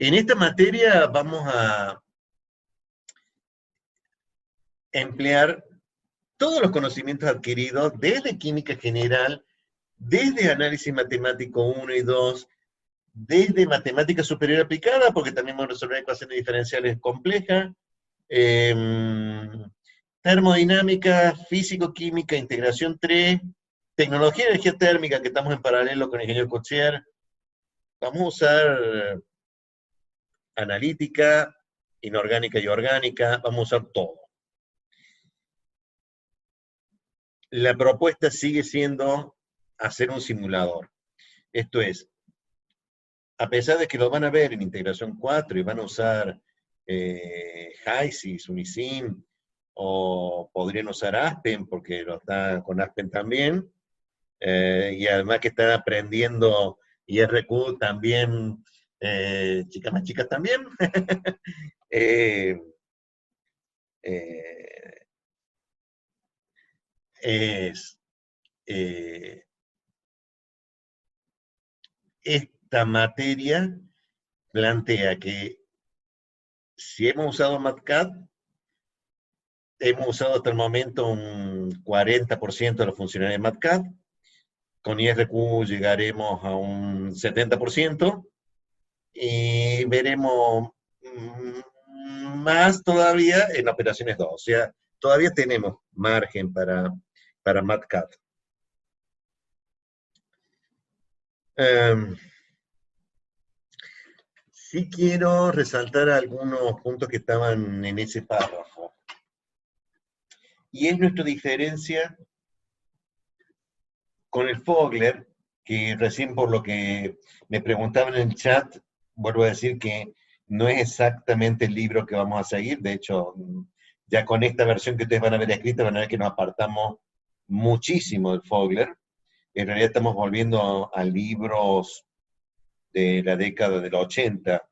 En esta materia vamos a emplear todos los conocimientos adquiridos desde química general, desde análisis matemático 1 y 2, desde matemática superior aplicada, porque también vamos a resolver ecuaciones diferenciales complejas, termodinámica, físico-química, integración 3, tecnología de energía térmica, que estamos en paralelo con el ingeniero Cochier. Vamos a usar analítica, inorgánica y orgánica, vamos a usar todo. La propuesta sigue siendo hacer un simulador. Esto es, a pesar de que lo van a ver en integración 4 y van a usar HYSYS, Unisim, o podrían usar Aspen, porque lo está con Aspen también, y además que están aprendiendo IRQ también, chicas más chicas también, esta materia plantea que si hemos usado MATCAD, hemos usado hasta el momento un 40% de los funcionarios de MATCAD, con IRQ llegaremos a un 70%, y veremos más todavía en operaciones 2, o sea, todavía tenemos margen para MATCAD. Sí quiero resaltar algunos puntos que estaban en ese párrafo. Y es nuestra diferencia con el Fogler, que recién por lo que me preguntaban en el chat, vuelvo a decir que no es exactamente el libro que vamos a seguir. De hecho, ya con esta versión que ustedes van a ver escrita, van a ver que nos apartamos muchísimo del Fogler. En realidad estamos volviendo a libros de la década del 80,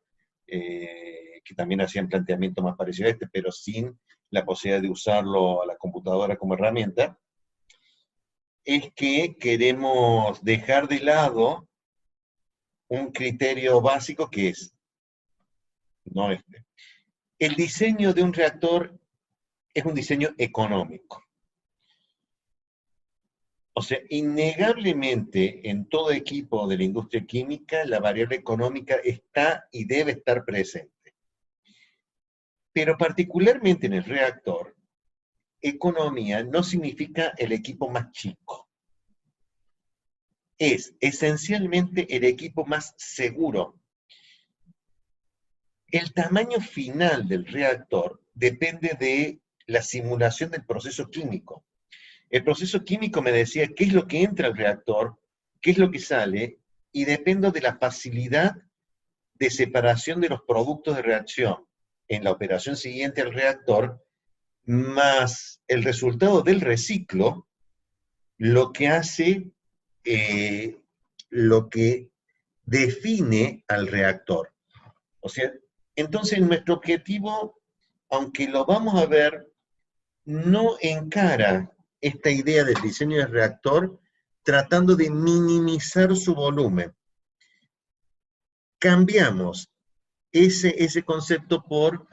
que también hacían planteamientos más parecidos a este, pero sin la posibilidad de usarlo a la computadora como herramienta. Es que queremos dejar de lado un criterio básico que es, no este, el diseño de un reactor es un diseño económico. O sea, innegablemente en todo equipo de la industria química la variable económica está y debe estar presente. Pero particularmente en el reactor, economía no significa el equipo más chico. Es esencialmente el equipo más seguro. El tamaño final del reactor depende de la simulación del proceso químico. El proceso químico me decía qué es lo que entra al reactor, qué es lo que sale, y dependo de la facilidad de separación de los productos de reacción en la operación siguiente al reactor, más el resultado del reciclo, lo que hace, lo que define al reactor. O sea, entonces nuestro objetivo, aunque lo vamos a ver, no encara esta idea del diseño del reactor tratando de minimizar su volumen. Cambiamos ese concepto por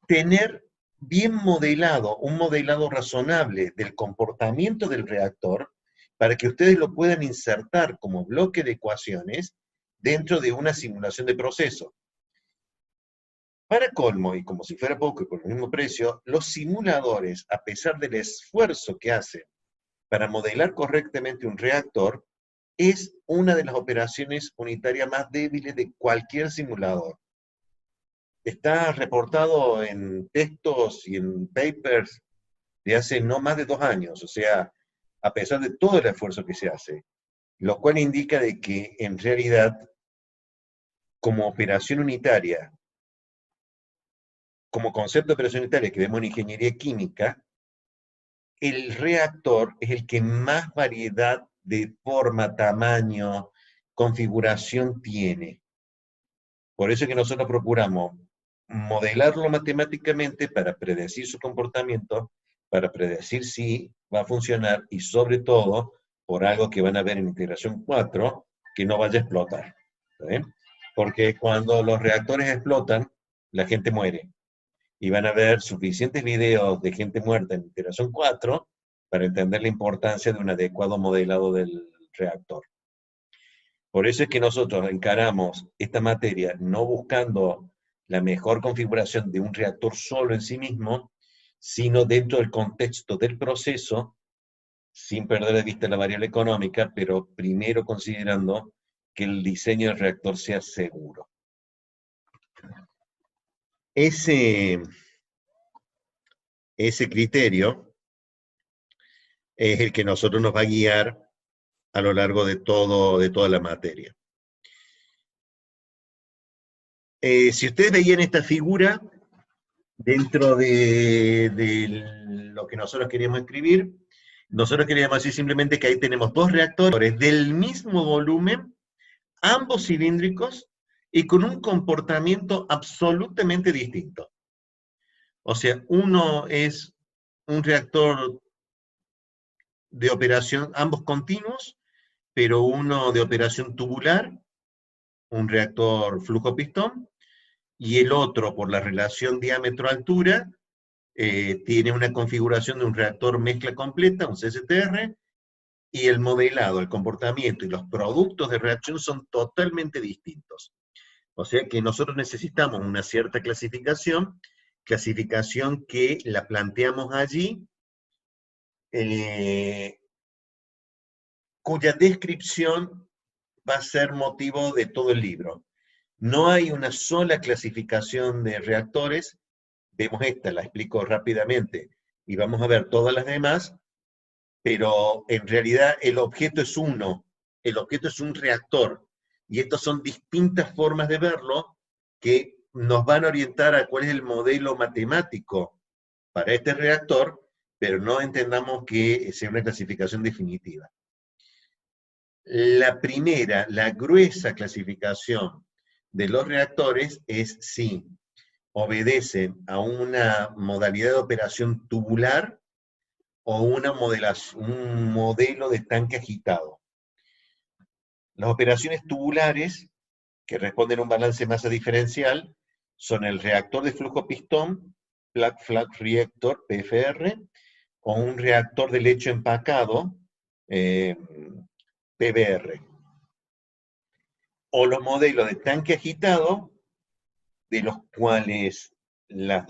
tener bien modelado, un modelado razonable del comportamiento del reactor, para que ustedes lo puedan insertar como bloque de ecuaciones dentro de una simulación de proceso. Para colmo, y como si fuera poco y por el mismo precio, los simuladores, a pesar del esfuerzo que hacen para modelar correctamente un reactor, es una de las operaciones unitarias más débiles de cualquier simulador. Está reportado en textos y en papers de hace no más de 2 años, o sea, a pesar de todo el esfuerzo que se hace, lo cual indica de que en realidad, como operación unitaria, como concepto de operación unitaria que vemos en ingeniería química, el reactor es el que más variedad de forma, tamaño, configuración tiene. Por eso es que nosotros procuramos modelarlo matemáticamente para predecir su comportamiento, para predecir si va a funcionar y sobre todo por algo que van a ver en integración 4, que no vaya a explotar. ¿Está bien? porque cuando los reactores explotan, la gente muere. Y van a ver suficientes videos de gente muerta en iteración 4 para entender la importancia de un adecuado modelado del reactor. Por eso es que nosotros encaramos esta materia no buscando la mejor configuración de un reactor solo en sí mismo, sino dentro del contexto del proceso, sin perder de vista la variable económica, pero primero considerando que el diseño del reactor sea seguro. Ese criterio es el que nosotros nos va a guiar a lo largo de toda la materia. Si ustedes veían esta figura, dentro de lo que nosotros queríamos escribir, nosotros queríamos decir simplemente que ahí tenemos dos reactores del mismo volumen, ambos cilíndricos, y con un comportamiento absolutamente distinto. O sea, uno es un reactor de operación, ambos continuos, pero uno de operación tubular, un reactor flujo-pistón, y el otro, por la relación diámetro-altura, tiene una configuración de un reactor mezcla completa, un CSTR, y el modelado, el comportamiento y los productos de reacción son totalmente distintos. O sea que nosotros necesitamos una cierta clasificación que la planteamos allí, cuya descripción va a ser motivo de todo el libro. No hay una sola clasificación de reactores, vemos esta, la explico rápidamente, y vamos a ver todas las demás, pero en realidad el objeto es uno, el objeto es un reactor, y estas son distintas formas de verlo que nos van a orientar a cuál es el modelo matemático para este reactor, pero no entendamos que sea una clasificación definitiva. La primera, la gruesa clasificación de los reactores es si obedecen a una modalidad de operación tubular o un modelo de tanque agitado. Las operaciones tubulares, que responden a un balance masa diferencial, son el reactor de flujo pistón, Plug Flat Reactor, PFR, o un reactor de lecho empacado, PBR. O los modelos de tanque agitado, de los cuales las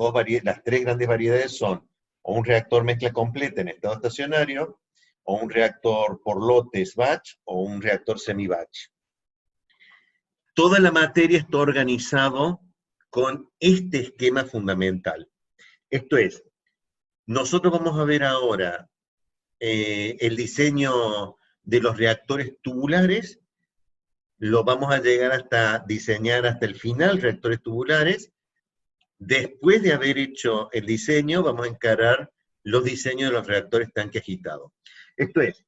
tres grandes variedades son o un reactor mezcla completa en estado estacionario, o un reactor por lotes batch, o un reactor semi-batch. Toda la materia está organizado con este esquema fundamental. Esto es, nosotros vamos a ver ahora el diseño de los reactores tubulares, lo vamos a llegar hasta diseñar hasta el final reactores tubulares. Después de haber hecho el diseño, vamos a encarar los diseños de los reactores tanque agitado. Esto es,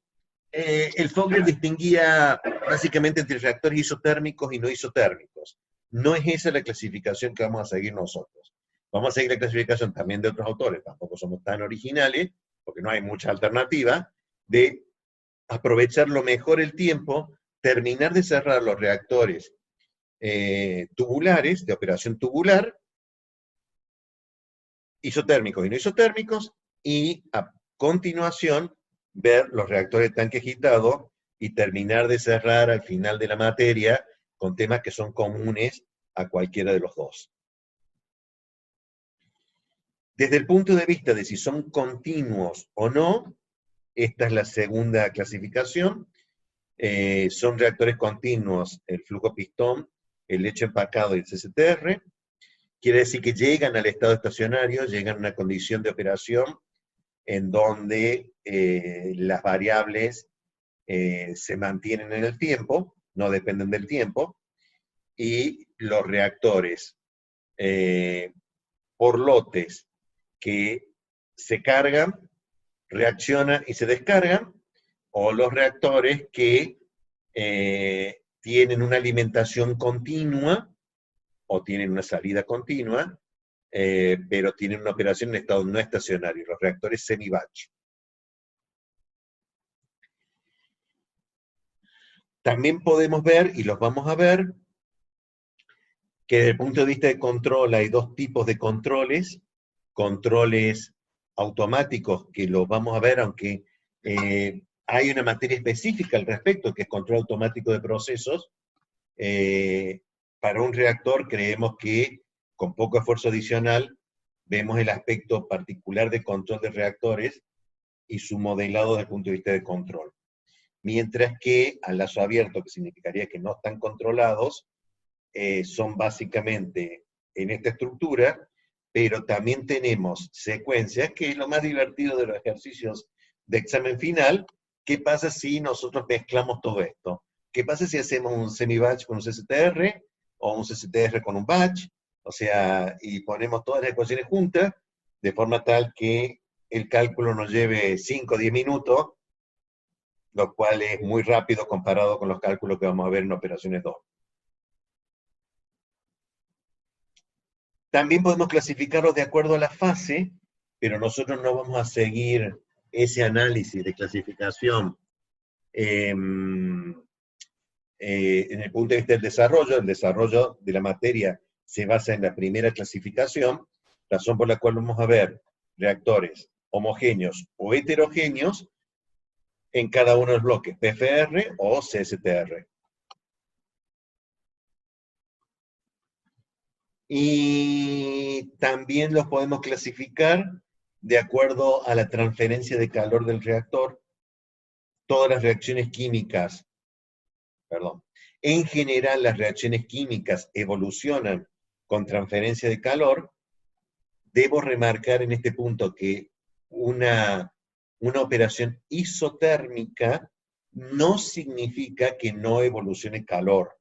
el Fogler distinguía básicamente entre reactores isotérmicos y no isotérmicos. No es esa la clasificación que vamos a seguir nosotros. Vamos a seguir la clasificación también de otros autores, tampoco somos tan originales, porque no hay mucha alternativa, de aprovechar lo mejor el tiempo, terminar de cerrar los reactores tubulares, de operación tubular, isotérmicos y no isotérmicos, y a continuación ver los reactores de tanque agitado y terminar de cerrar al final de la materia con temas que son comunes a cualquiera de los dos. Desde el punto de vista de si son continuos o no, esta es la segunda clasificación. Son reactores continuos el flujo pistón, el lecho empacado y el CSTR. Quiere decir que llegan al estado estacionario, llegan a una condición de operación en donde las variables se mantienen en el tiempo, no dependen del tiempo, y los reactores por lotes que se cargan, reaccionan y se descargan, o los reactores que tienen una alimentación continua o tienen una salida continua, pero tienen una operación en estado no estacionario, los reactores semi-batch. También podemos ver, y los vamos a ver, que desde el punto de vista de control hay dos tipos de controles automáticos, que los vamos a ver, aunque hay una materia específica al respecto, que es control automático de procesos. Para un reactor creemos que con poco esfuerzo adicional vemos el aspecto particular de control de reactores y su modelado desde el punto de vista de control. Mientras que al lazo abierto, que significaría que no están controlados, son básicamente en esta estructura, pero también tenemos secuencias, que es lo más divertido de los ejercicios de examen final. ¿Qué pasa si nosotros mezclamos todo esto? ¿Qué pasa si hacemos un semi-batch con un CCTR, o un CCTR con un batch? O sea, y ponemos todas las ecuaciones juntas, de forma tal que el cálculo nos lleve 5 o 10 minutos, lo cual es muy rápido comparado con los cálculos que vamos a ver en operaciones 2. También podemos clasificarlos de acuerdo a la fase, pero nosotros no vamos a seguir ese análisis de clasificación en el punto de vista del desarrollo. El desarrollo de la materia se basa en la primera clasificación, razón por la cual vamos a ver reactores homogéneos o heterogéneos en cada uno de los bloques, PFR o CSTR. Y también los podemos clasificar de acuerdo a la transferencia de calor del reactor. Todas las reacciones químicas, en general las reacciones químicas evolucionan con transferencia de calor. Debo remarcar en este punto que una operación isotérmica no significa que no evolucione calor.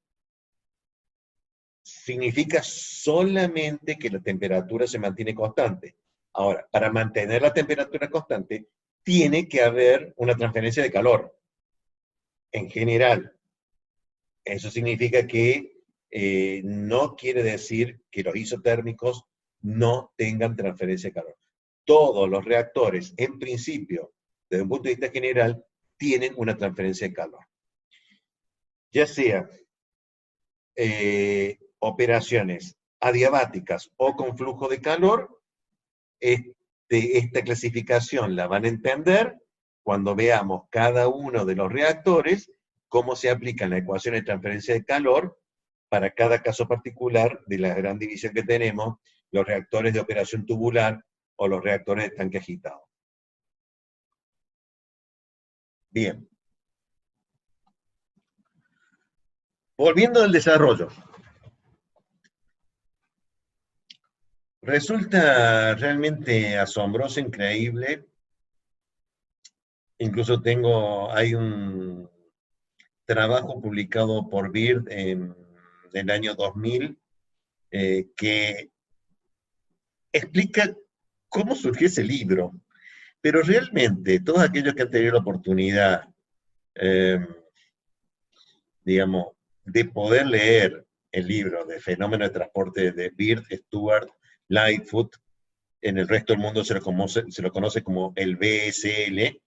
Significa solamente que la temperatura se mantiene constante. Ahora, para mantener la temperatura constante, tiene que haber una transferencia de calor, en general. Eso significa que no quiere decir que los isotérmicos no tengan transferencia de calor. Todos los reactores, en principio, desde un punto de vista general, tienen una transferencia de calor. Ya sea operaciones adiabáticas o con flujo de calor, esta clasificación la van a entender cuando veamos cada uno de los reactores, cómo se aplican la ecuación de transferencia de calor para cada caso particular de la gran división que tenemos, los reactores de operación tubular o los reactores de tanque agitado. Bien. Volviendo al desarrollo. Resulta realmente asombroso, increíble. Incluso hay un trabajo publicado por Beard en el año 2000 que explica cómo surgió ese libro. Pero realmente, todos aquellos que han tenido la oportunidad, digamos, de poder leer el libro de Fenómeno de Transporte de Beard, Stewart, Lightfoot, en el resto del mundo se lo conoce como el BSL,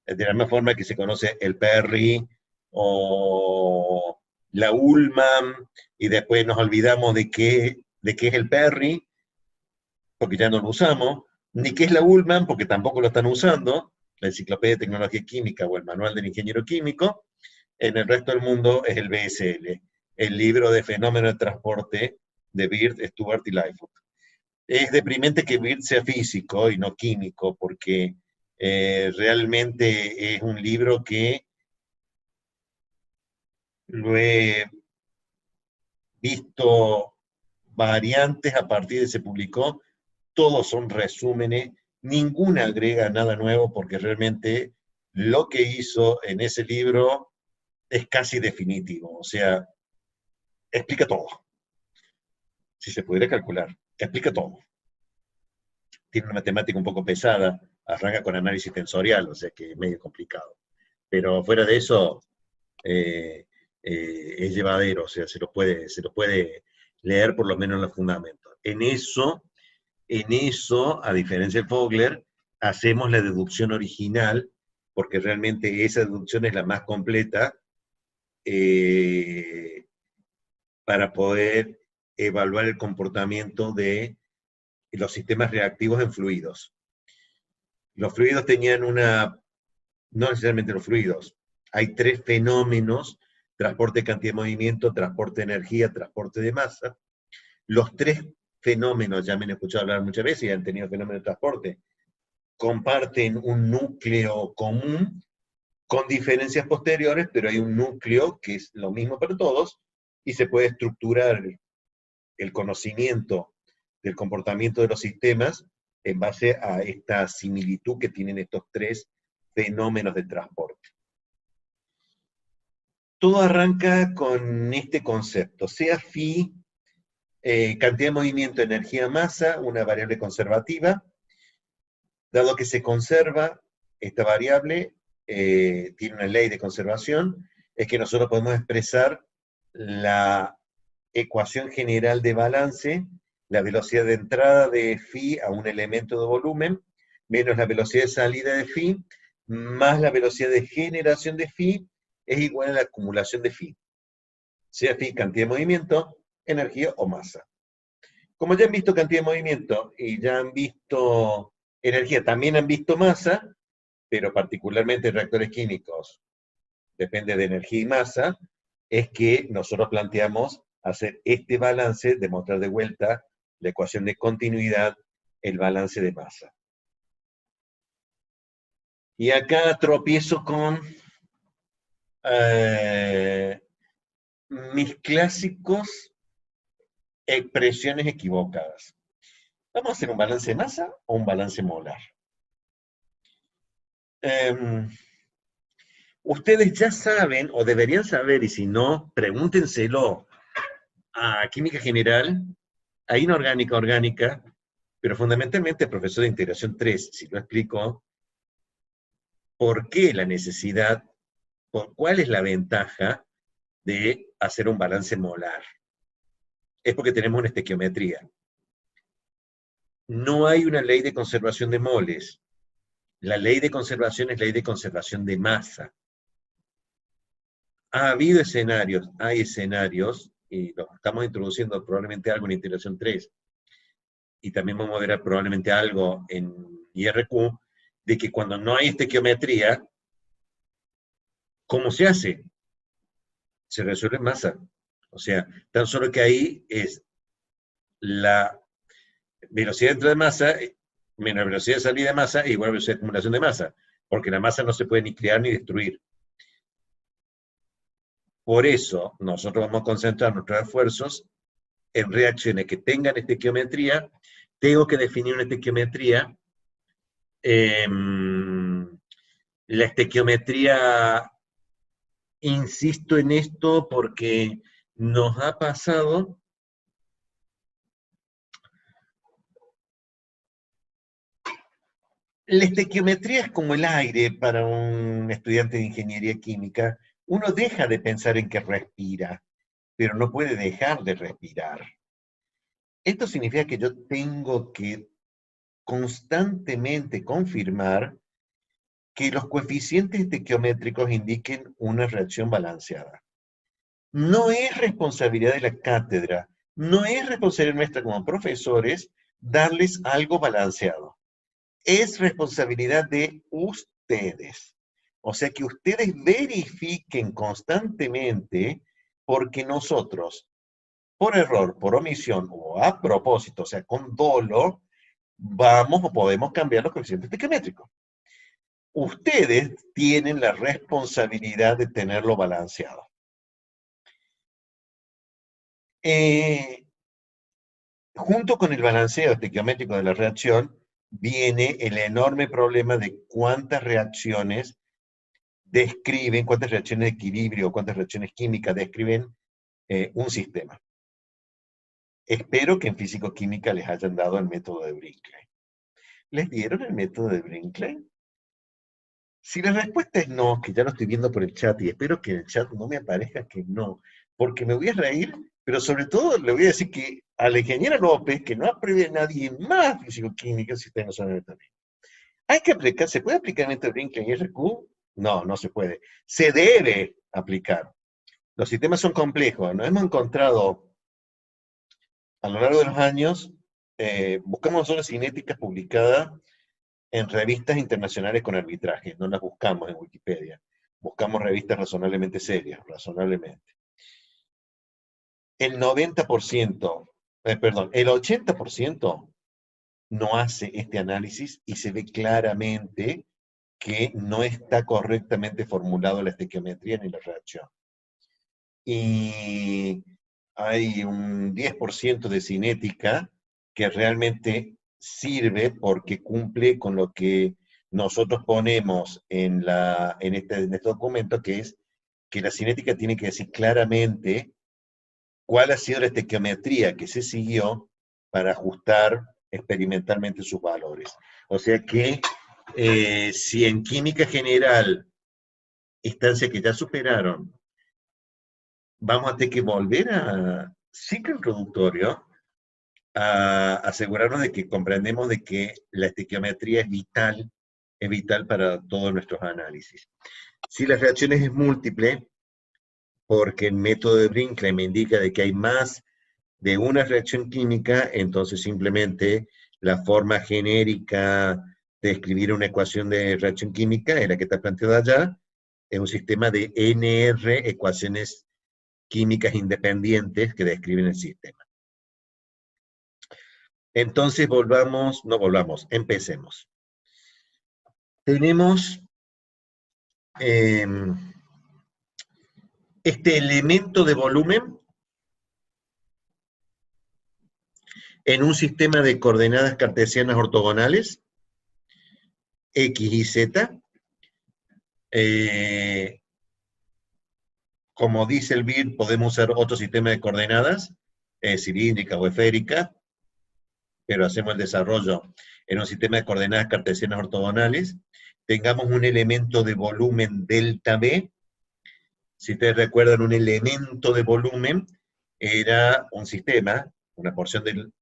de la misma forma que se conoce el Perry o la Ullman, y después nos olvidamos de qué es el Perry, porque ya no lo usamos, ni qué es la Ullman, porque tampoco lo están usando, la Enciclopedia de Tecnología Química o el Manual del Ingeniero Químico. En el resto del mundo es el BSL, el libro de Fenómeno de Transporte de Beard, Stewart y Lightfoot. Es deprimente que Beard sea físico y no químico, porque realmente es un libro que lo he visto variantes a partir de que se publicó, todos son resúmenes, ninguna agrega nada nuevo, porque realmente lo que hizo en ese libro es casi definitivo, o sea, explica todo. Si se pudiera calcular, explica todo. Tiene una matemática un poco pesada, arranca con análisis tensorial, o sea que es medio complicado. Pero fuera de eso, es llevadero, o sea, se lo puede leer por lo menos en los fundamentos. En eso, a diferencia de Fogler, hacemos la deducción original, porque realmente esa deducción es la más completa para poder evaluar el comportamiento de los sistemas reactivos en fluidos. Los fluidos tenían no necesariamente los fluidos, hay tres fenómenos: transporte de cantidad de movimiento, transporte de energía, transporte de masa. Los tres fenómenos, ya me han escuchado hablar muchas veces y han tenido fenómenos de transporte, comparten un núcleo común con diferencias posteriores, pero hay un núcleo que es lo mismo para todos y se puede estructurar el conocimiento del comportamiento de los sistemas en base a esta similitud que tienen estos tres fenómenos de transporte. Todo arranca con este concepto, sea phi, cantidad de movimiento, energía, masa, una variable conservativa. Dado que se conserva esta variable, tiene una ley de conservación, es que nosotros podemos expresar la ecuación general de balance, la velocidad de entrada de phi a un elemento de volumen, menos la velocidad de salida de phi, más la velocidad de generación de phi, es igual a la acumulación de phi. Sea phi cantidad de movimiento, energía o masa. Como ya han visto cantidad de movimiento y ya han visto energía, también han visto masa, pero particularmente en reactores químicos, depende de energía y masa, es que nosotros planteamos hacer este balance, demostrar de vuelta la ecuación de continuidad, el balance de masa. Y acá tropiezo con mis clásicos expresiones equivocadas. ¿Vamos a hacer un balance de masa o un balance molar? Ustedes ya saben, o deberían saber, y si no, pregúntenselo a Química General, a Inorgánica Orgánica, pero fundamentalmente el profesor de Integración 3, si lo explico, ¿por qué la necesidad, cuál es la ventaja de hacer un balance molar? Es porque tenemos una estequiometría. No hay una ley de conservación de moles. La ley de conservación es ley de conservación de masa. Ha habido escenarios, hay escenarios, y lo estamos introduciendo probablemente algo en Integración 3, y también vamos a ver probablemente algo en IRQ, de que cuando no hay estequiometría, ¿cómo se hace? Se resuelve en masa. O sea, tan solo que ahí es la velocidad de entrada de masa menos la velocidad de salida de masa igual a la velocidad de acumulación de masa, porque la masa no se puede ni crear ni destruir. Por eso, nosotros vamos a concentrar nuestros esfuerzos en reacciones que tengan estequiometría. Tengo que definir una estequiometría. La estequiometría, insisto en esto porque nos ha pasado. La estequiometría es como el aire para un estudiante de ingeniería química. Uno deja de pensar en que respira, pero no puede dejar de respirar. Esto significa que yo tengo que constantemente confirmar que los coeficientes estequiométricos indiquen una reacción balanceada. No es responsabilidad de la cátedra, no es responsabilidad nuestra como profesores darles algo balanceado. Es responsabilidad de ustedes. O sea, que ustedes verifiquen constantemente, porque nosotros, por error, por omisión o a propósito, o sea, con dolo, vamos o podemos cambiar los coeficientes estequiométricos. Ustedes tienen la responsabilidad de tenerlo balanceado. Junto con el balanceo estequiométrico de la reacción, viene el enorme problema de cuántas reacciones describen, cuántas reacciones de equilibrio, cuántas reacciones químicas describen un sistema. Espero que en físico-química les hayan dado el método de Brinkley. ¿Les dieron el método de Brinkley? Si la respuesta es no, que ya lo estoy viendo por el chat, y espero que en el chat no me aparezca que no, porque me voy a reír, pero sobre todo le voy a decir que a la ingeniera López, que no apruebe nadie más físico-química si ustedes no saben también. Hay que aplicar, ¿se puede aplicar el método de Brinkley en IRQ? No, no se puede. Se debe aplicar. Los sistemas son complejos, no hemos encontrado A lo largo de los años, buscamos nosotros cinética publicada en revistas internacionales con arbitraje, no las buscamos en Wikipedia. Buscamos revistas razonablemente serias, razonablemente. El 90%, perdón, el 80% no hace este análisis y se ve claramente que no está correctamente formulado la estequiometría ni la reacción. Y hay un 10% de cinética que realmente sirve porque cumple con lo que nosotros ponemos en este documento, que es que la cinética tiene que decir claramente cuál ha sido la estequiometría que se siguió para ajustar experimentalmente sus valores. O sea que si en química general, instancias que ya superaron, vamos a tener que volver a ciclo introductorio, a asegurarnos de que comprendemos de que la estequiometría es vital para todos nuestros análisis. Si las reacciones es múltiple, porque el método de Brinkley me indica de que hay más de una reacción química, entonces simplemente la forma genérica de escribir una ecuación de reacción química es la que está planteada allá, es un sistema de NR, ecuaciones químicas independientes que describen el sistema. Entonces empecemos. Tenemos este elemento de volumen en un sistema de coordenadas cartesianas ortogonales, X y Z. Como dice el BIR, podemos usar otro sistema de coordenadas, cilíndrica o esférica, pero hacemos el desarrollo en un sistema de coordenadas cartesianas ortogonales. Tengamos un elemento de volumen delta B. Si ustedes recuerdan, un elemento de volumen era un sistema, una porción del...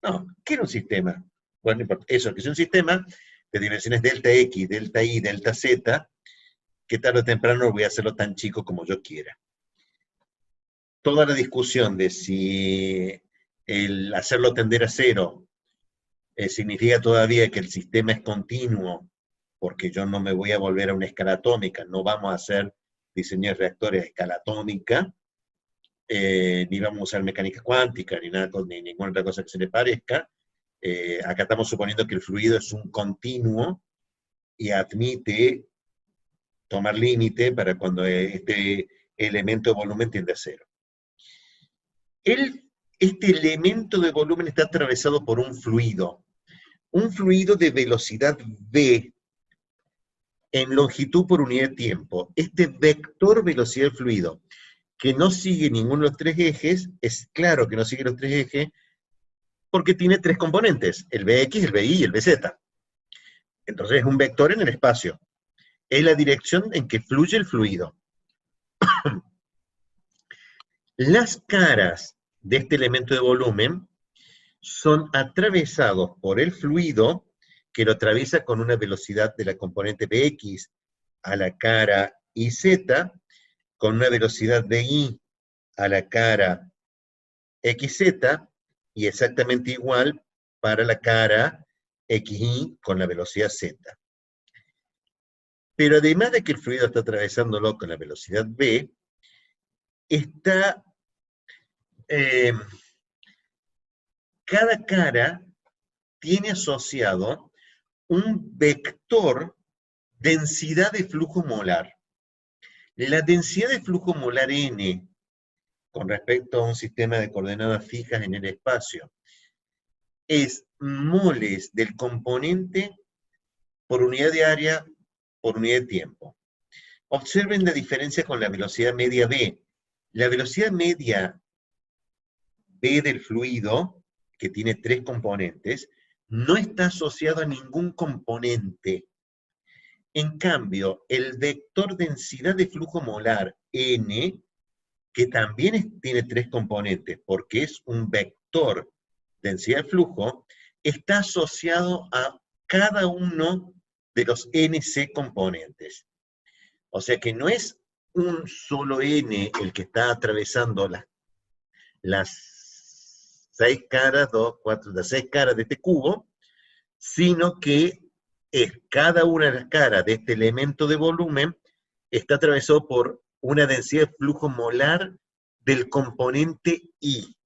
No, ¿qué era un sistema? Bueno, no importa. Eso, que es un sistema de dimensiones delta X, delta Y, delta Z, que tarde o temprano voy a hacerlo tan chico como yo quiera. Toda la discusión de si el hacerlo tender a cero significa todavía que el sistema es continuo, porque yo no me voy a volver a una escala atómica, no vamos a hacer diseñar reactores a escala atómica, ni vamos a usar mecánica cuántica, ni ninguna otra cosa que se le parezca. Acá estamos suponiendo que el fluido es un continuo y admite tomar límite para cuando este elemento de volumen tiende a cero. Este elemento de volumen está atravesado por un fluido de velocidad v en longitud por unidad de tiempo. Este vector velocidad del fluido, que no sigue ninguno de los tres ejes, es claro que no sigue los tres ejes, porque tiene tres componentes, el Vx, el Vi y el Vz. Entonces es un vector en el espacio. Es la dirección en que fluye el fluido. Las caras de este elemento de volumen son atravesados por el fluido, que lo atraviesa con una velocidad de la componente Vx a la cara IZ, con una velocidad de I a la cara XZ, y exactamente igual para la cara XY con la velocidad Z. Pero además de que el fluido está atravesándolo con la velocidad V, cada cara tiene asociado un vector densidad de flujo molar. La densidad de flujo molar N, con respecto a un sistema de coordenadas fijas en el espacio, es moles del componente por unidad de área por unidad de tiempo. Observen la diferencia con la velocidad media V. La velocidad media V del fluido, que tiene tres componentes, no está asociado a ningún componente. En cambio, el vector densidad de flujo molar N, que también tiene tres componentes, porque es un vector densidad de flujo, está asociado a cada uno de los NC componentes. O sea que no es un solo N el que está atravesando las 6 caras, 2, 4, las 6 caras de este cubo, sino que es cada una de las caras de este elemento de volumen está atravesado por una densidad de flujo molar del componente I.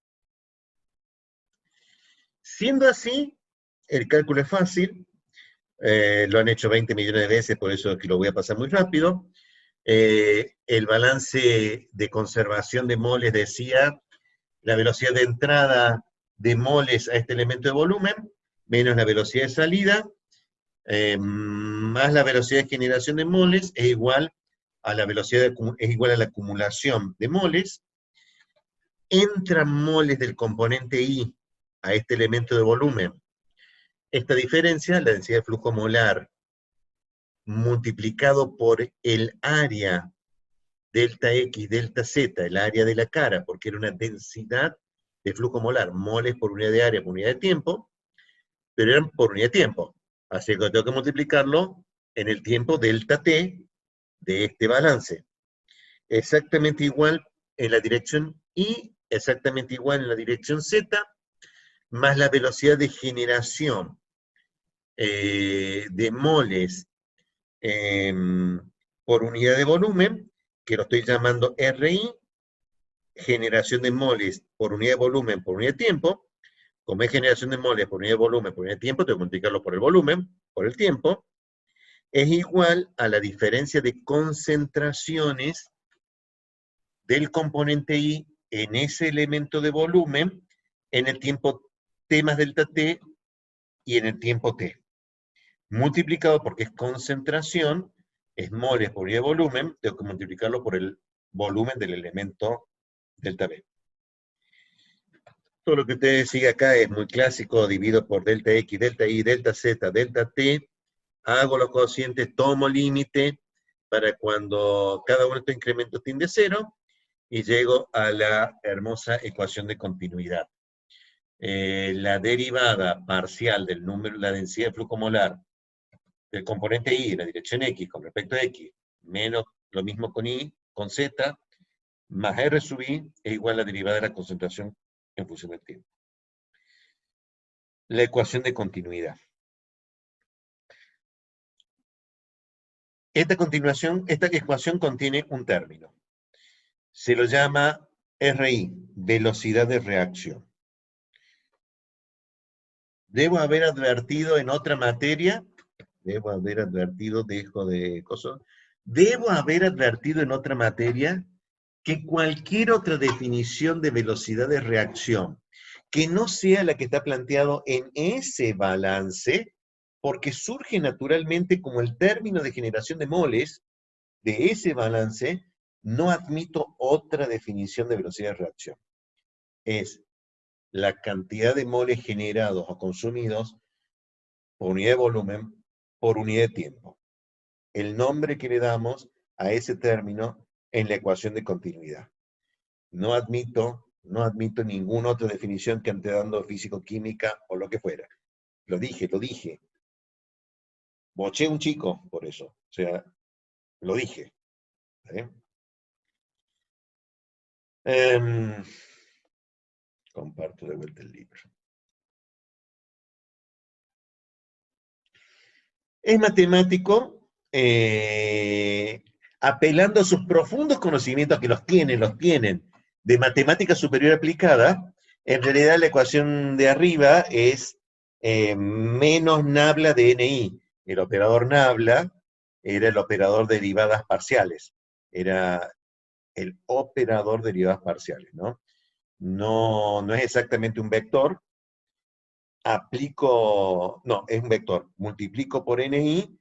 Siendo así, el cálculo es fácil, lo han hecho 20 millones de veces, por eso es que lo voy a pasar muy rápido. El balance de conservación de moles decía la velocidad de entrada de moles a este elemento de volumen, menos la velocidad de salida, más la velocidad de generación de moles, es igual a la velocidad es igual a la acumulación de moles. Entran moles del componente I a este elemento de volumen. Esta diferencia, la densidad de flujo molar multiplicado por el área delta X, delta Z, el área de la cara, porque era una densidad de flujo molar, moles por unidad de área por unidad de tiempo, pero eran por unidad de tiempo. Así que tengo que multiplicarlo en el tiempo delta T de este balance. Exactamente igual en la dirección Y, exactamente igual en la dirección Z, más la velocidad de generación de moles por unidad de volumen, que lo estoy llamando RI, generación de moles por unidad de volumen por unidad de tiempo. Como es generación de moles por unidad de volumen por unidad de tiempo, tengo que multiplicarlo por el volumen, por el tiempo, es igual a la diferencia de concentraciones del componente I en ese elemento de volumen en el tiempo T más delta T y en el tiempo T. Multiplicado porque es concentración, es moles por unidad de volumen, tengo que multiplicarlo por el volumen del elemento delta B. Todo lo que ustedes siguen acá es muy clásico, divido por delta X, delta Y, delta Z, delta T, hago los cocientes, tomo límite para cuando cada uno de estos incrementos tiende a 0 y llego a la hermosa ecuación de continuidad. La derivada parcial del número, la densidad de flujo molar del componente Y, la dirección X con respecto a X, menos lo mismo con Y, con Z, más R sub I es igual a la derivada de la concentración en función del tiempo. La ecuación de continuidad. Esta ecuación contiene un término. Se lo llama RI, velocidad de reacción. Debo haber advertido en otra materia, debo haber advertido en otra materia que cualquier otra definición de velocidad de reacción que no sea la que está planteado en ese balance, porque surge naturalmente como el término de generación de moles de ese balance, no admito otra definición de velocidad de reacción. Es la cantidad de moles generados o consumidos por unidad de volumen por unidad de tiempo. El nombre que le damos a ese término en la ecuación de continuidad. No admito ninguna otra definición que ande dando físico-química o lo que fuera. Lo dije. Boché un chico por eso. O sea, lo dije. Comparto de vuelta el libro. Es matemático, apelando a sus profundos conocimientos, que los tienen, de matemática superior aplicada. En realidad la ecuación de arriba es menos nabla de NI. El operador nabla era el operador de derivadas parciales. Era el operador de derivadas parciales, ¿no? No es exactamente un vector. No, es un vector. Multiplico por NI,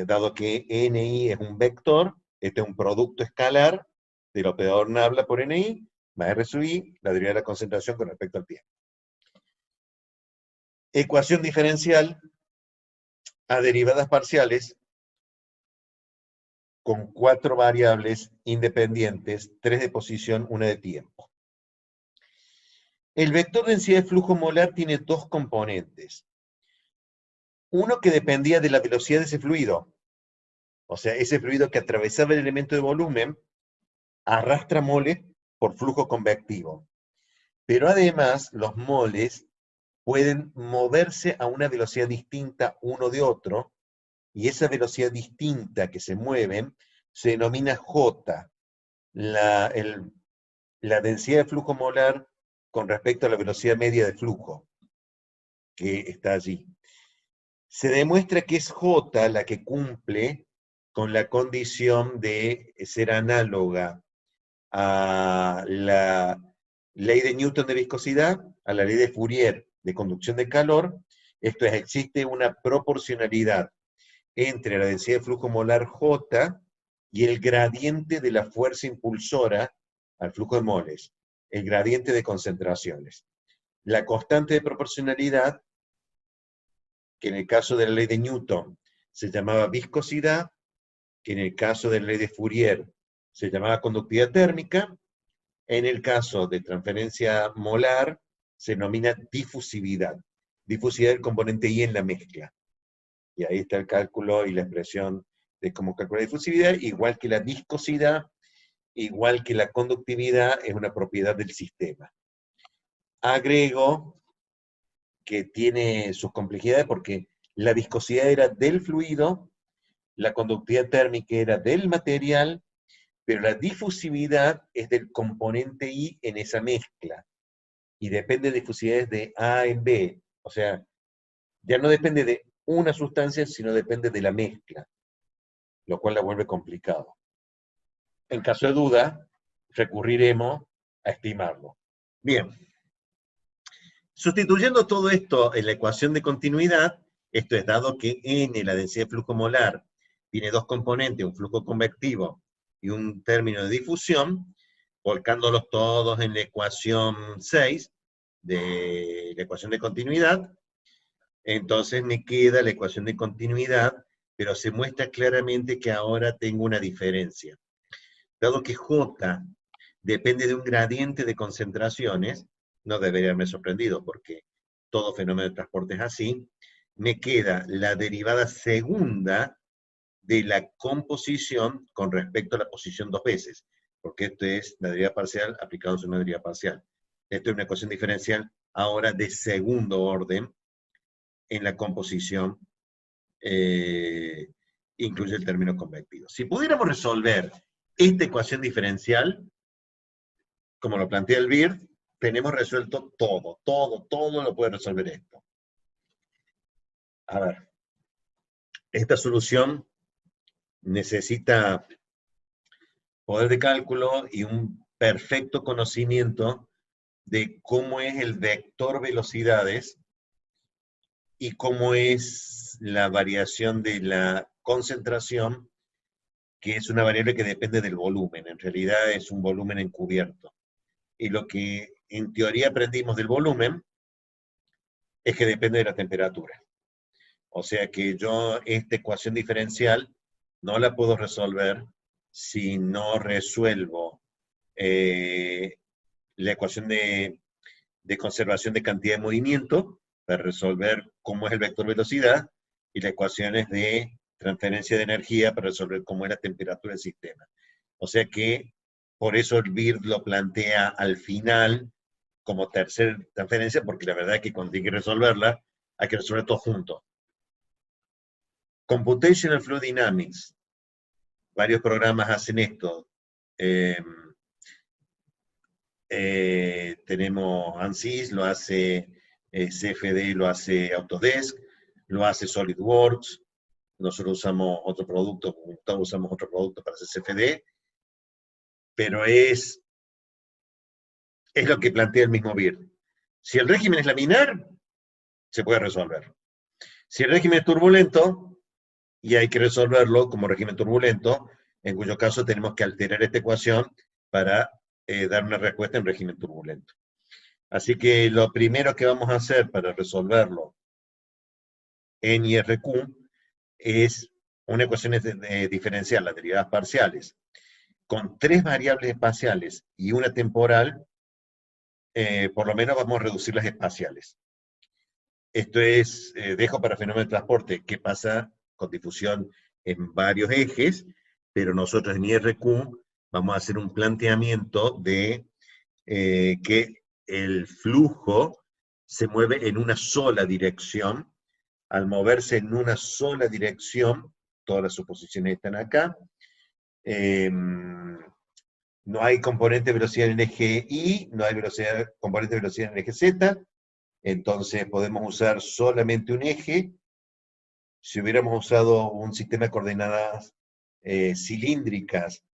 dado que NI es un vector, este es un producto escalar del operador nabla por NI, más R sub I, la derivada de la concentración con respecto al tiempo. Ecuación diferencial a derivadas parciales con 4 variables independientes, 3 de posición, 1 de tiempo. El vector de densidad de flujo molar tiene 2 componentes. Uno que dependía de la velocidad de ese fluido, o sea, ese fluido que atravesaba el elemento de volumen, arrastra moles por flujo convectivo. Pero además, los moles pueden moverse a una velocidad distinta uno de otro, y esa velocidad distinta que se mueven se denomina J, la densidad de flujo molar con respecto a la velocidad media de flujo que está allí. Se demuestra que es J la que cumple con la condición de ser análoga a la ley de Newton de viscosidad, a la ley de Fourier de conducción de calor. Esto es, existe una proporcionalidad entre la densidad de flujo molar J y el gradiente de la fuerza impulsora al flujo de moles, el gradiente de concentraciones. La constante de proporcionalidad, que en el caso de la ley de Newton se llamaba viscosidad, que en el caso de la ley de Fourier se llamaba conductividad térmica, en el caso de transferencia molar se denomina difusividad. Difusividad del componente I en la mezcla. Y ahí está el cálculo y la expresión de cómo calcular difusividad, igual que la viscosidad, igual que la conductividad, es una propiedad del sistema. Agrego que tiene sus complejidades porque la viscosidad era del fluido, la conductividad térmica era del material, pero la difusividad es del componente I en esa mezcla. Y depende de difusividades de A en B. O sea, ya no depende de una sustancia, sino depende de la mezcla, lo cual la vuelve complicado. En caso de duda, recurriremos a estimarlo. Bien. Sustituyendo todo esto en la ecuación de continuidad, esto es dado que N, la densidad de flujo molar, tiene dos componentes, un flujo convectivo y un término de difusión, volcándolos todos en la ecuación 6 de la ecuación de continuidad, entonces me queda la ecuación de continuidad, pero se muestra claramente que ahora tengo una diferencia. Dado que J depende de un gradiente de concentraciones, no debería haberme sorprendido porque todo fenómeno de transporte es así, me queda la derivada segunda de la composición con respecto a la posición dos veces, porque esto es la derivada parcial aplicada a una derivada parcial. Esto es una ecuación diferencial ahora de segundo orden en la composición, incluye el término convectivo. Si pudiéramos resolver esta ecuación diferencial, como lo plantea el BIRD, tenemos resuelto todo lo puede resolver esto. A ver, esta solución necesita poder de cálculo y un perfecto conocimiento de cómo es el vector velocidades y cómo es la variación de la concentración, que es una variable que depende del volumen. En realidad es un volumen encubierto. Y lo que en teoría aprendimos del volumen es que depende de la temperatura. O sea que yo esta ecuación diferencial no la puedo resolver si no resuelvo la ecuación de conservación de cantidad de movimiento para resolver cómo es el vector velocidad y las ecuaciones de transferencia de energía para resolver cómo es la temperatura del sistema. O sea que por eso el BIRD lo plantea al final como tercera transferencia, porque la verdad es que cuando hay que resolverla, hay que resolver todo junto. Computational Fluid Dynamics. Varios programas hacen esto. Tenemos ANSYS, lo hace CFD, lo hace Autodesk, lo hace SolidWorks. Nosotros usamos otro producto, usamos otro producto para hacer CFD, pero es lo que plantea el mismo BIRD. Si el régimen es laminar, se puede resolver. Si el régimen es turbulento, y hay que resolverlo como régimen turbulento, en cuyo caso tenemos que alterar esta ecuación para dar una respuesta en régimen turbulento. Así que lo primero que vamos a hacer para resolverlo en IRQ es una ecuación diferencial, las derivadas parciales, con tres variables espaciales y una temporal, por lo menos vamos a reducir las espaciales. Esto es, dejo para fenómeno de transporte, qué pasa con difusión en varios ejes, pero nosotros en IRQ vamos a hacer un planteamiento de que el flujo se mueve en una sola dirección. Al moverse en una sola dirección, todas las suposiciones están acá, no hay componente de velocidad en el eje Y, no hay componente de velocidad en el eje Z, entonces podemos usar solamente un eje. Si hubiéramos usado un sistema de coordenadas cilíndricas,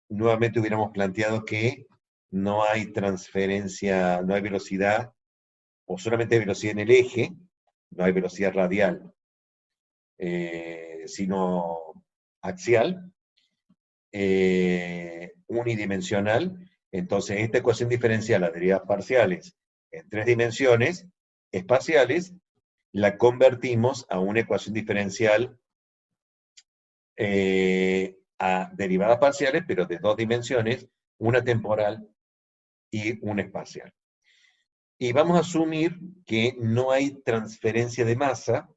nuevamente hubiéramos planteado que no hay transferencia, no hay velocidad, o solamente hay velocidad en el eje, no hay velocidad radial, sino axial, unidimensional. Entonces, esta ecuación diferencial, las derivadas parciales en 3 dimensiones espaciales, la convertimos a una ecuación diferencial a derivadas parciales, pero de 2 dimensiones, una temporal y una espacial. Y vamos a asumir que no hay transferencia de masa.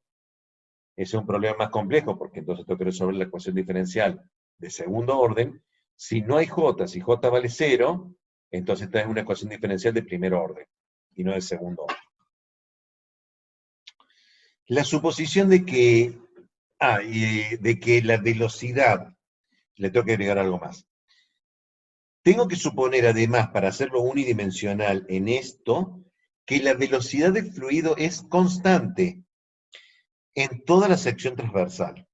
Ese es un problema más complejo, porque entonces tengo que resolver la ecuación diferencial de segundo orden. Si no hay j, si j vale 0, entonces esta es una ecuación diferencial de primer orden, y no de segundo orden. La suposición de que, de que la velocidad, le tengo que agregar algo más. Tengo que suponer además, para hacerlo unidimensional en esto, que la velocidad del fluido es constante en toda la sección transversal,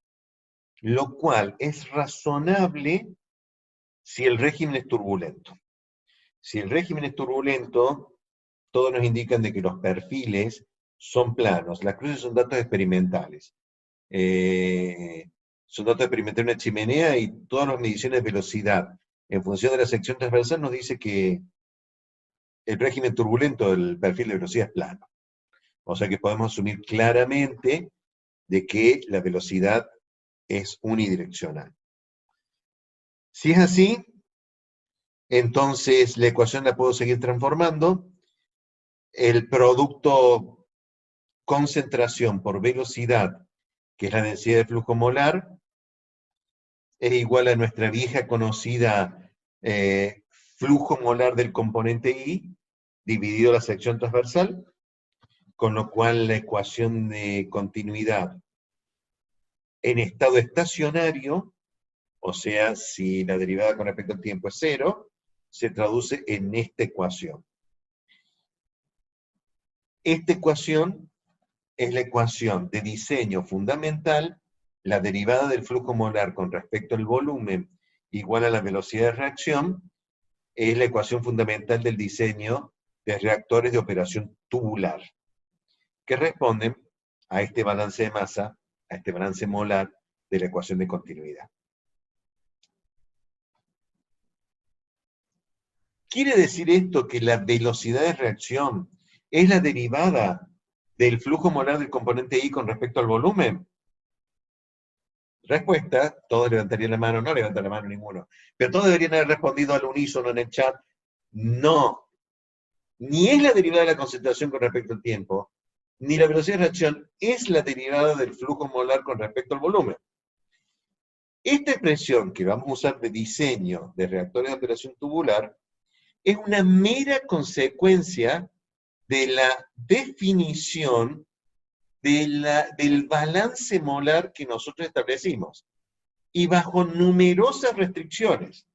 lo cual es razonable si el régimen es turbulento. Si el régimen es turbulento, todos nos indican de que los perfiles son planos. Las cruces son datos experimentales. Son datos experimentales de una chimenea, y todas las mediciones de velocidad en función de la sección transversal nos dice que el régimen turbulento del perfil de velocidad es plano. O sea que podemos asumir claramente de que la velocidad es unidireccional. Si es así, entonces la ecuación la puedo seguir transformando. El producto concentración por velocidad, que es la densidad de flujo molar, es igual a nuestra vieja conocida flujo molar del componente I dividido la sección transversal, con lo cual la ecuación de continuidad en estado estacionario, o sea, si la derivada con respecto al tiempo es 0, se traduce en esta ecuación. Esta ecuación es la ecuación de diseño fundamental. La derivada del flujo molar con respecto al volumen igual a la velocidad de reacción, es la ecuación fundamental del diseño de reactores de operación tubular, que responden a este balance de masa, a este balance molar de la ecuación de continuidad. ¿Quiere decir esto que la velocidad de reacción es la derivada del flujo molar del componente I con respecto al volumen? Respuesta, todos levantarían la mano, no levantan la mano ninguno, pero todos deberían haber respondido al unísono en el chat, no. Ni es la derivada de la concentración con respecto al tiempo, ni la velocidad de reacción es la derivada del flujo molar con respecto al volumen. Esta expresión que vamos a usar de diseño de reactores de operación tubular es una mera consecuencia de la definición del balance molar que nosotros establecimos, y bajo numerosas restricciones,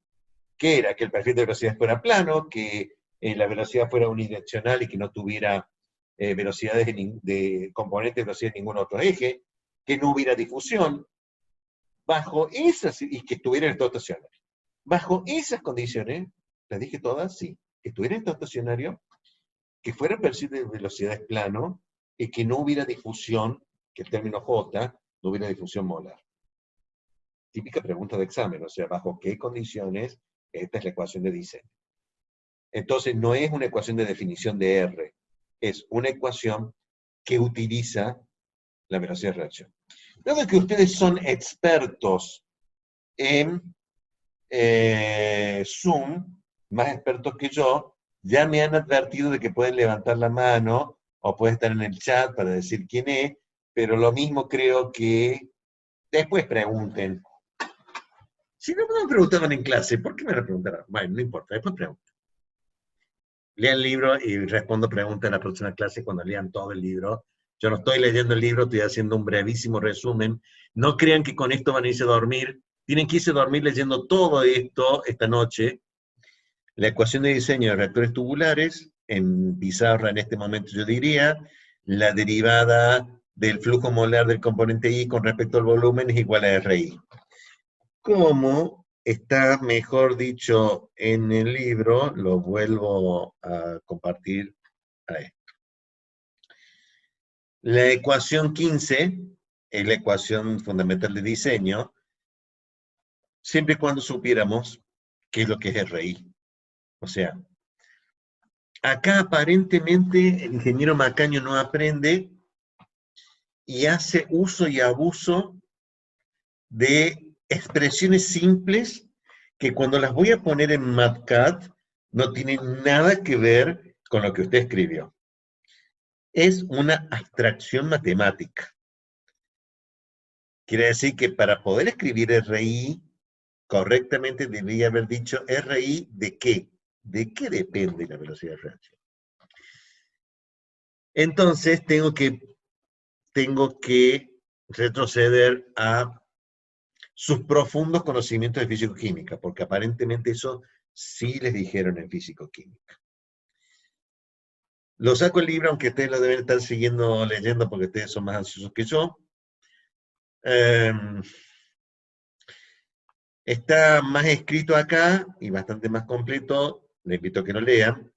que era que el perfil de velocidad fuera plano, que la velocidad fuera unidireccional y que no tuviera velocidades de componente de velocidad en ningún otro eje, que no hubiera difusión, bajo esas, y que estuviera en estado estacionario. Bajo esas condiciones, las dije todas, sí, que estuviera en estado estacionario, que fuera el perfil de velocidades plano, y que no hubiera difusión, que el término J, no hubiera difusión molar. Típica pregunta de examen, o sea, ¿bajo qué condiciones? Esta es la ecuación de diseño. Entonces, no es una ecuación de definición de R, es una ecuación que utiliza la velocidad de reacción. Luego que ustedes son expertos en Zoom, más expertos que yo, ya me han advertido de que pueden levantar la mano o pueden estar en el chat para decir quién es, pero lo mismo creo que después pregunten. Si no me preguntaban en clase, ¿por qué me lo preguntaron? Bueno, no importa, después pregunten. Lean el libro y respondo preguntas en la próxima clase cuando lean todo el libro. Yo no estoy leyendo el libro, estoy haciendo un brevísimo resumen. No crean que con esto van a irse a dormir. Tienen que irse a dormir leyendo todo esto esta noche. La ecuación de diseño de reactores tubulares, en pizarra en este momento yo diría, la derivada del flujo molar del componente I con respecto al volumen es igual a RI. Como está, mejor dicho, en el libro, lo vuelvo a compartir a esto. La ecuación 15 es la ecuación fundamental de diseño, siempre y cuando supiéramos qué es lo que es RI. O sea, acá aparentemente el ingeniero Macaño no aprende y hace uso y abuso de expresiones simples que cuando las voy a poner en MATCAD no tienen nada que ver con lo que usted escribió. Es una abstracción matemática. Quiere decir que para poder escribir RI correctamente debería haber dicho RI de qué. ¿De qué depende la velocidad de reacción? Entonces tengo que retroceder a sus profundos conocimientos de físico-química, porque aparentemente eso sí les dijeron en físico-química. Lo saco el libro, aunque ustedes lo deben estar siguiendo leyendo porque ustedes son más ansiosos que yo. Está más escrito acá y bastante más completo, les invito a que lo lean.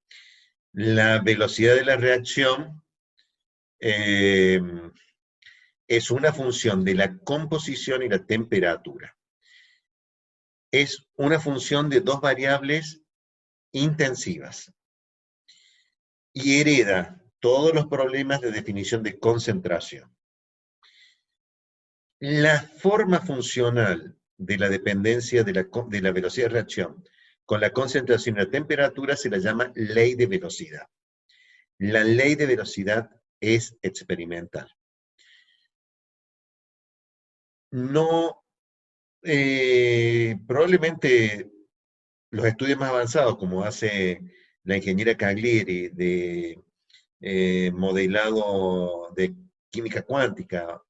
La velocidad de la reacción es una función de la composición y la temperatura. Es una función de dos variables intensivas y hereda todos los problemas de definición de concentración. La forma funcional de la dependencia de la velocidad de reacción con la concentración y la temperatura se la llama ley de velocidad. La ley de velocidad es experimental. No, probablemente los estudios más avanzados, como hace la ingeniera Cagliari de modelado de química cuántica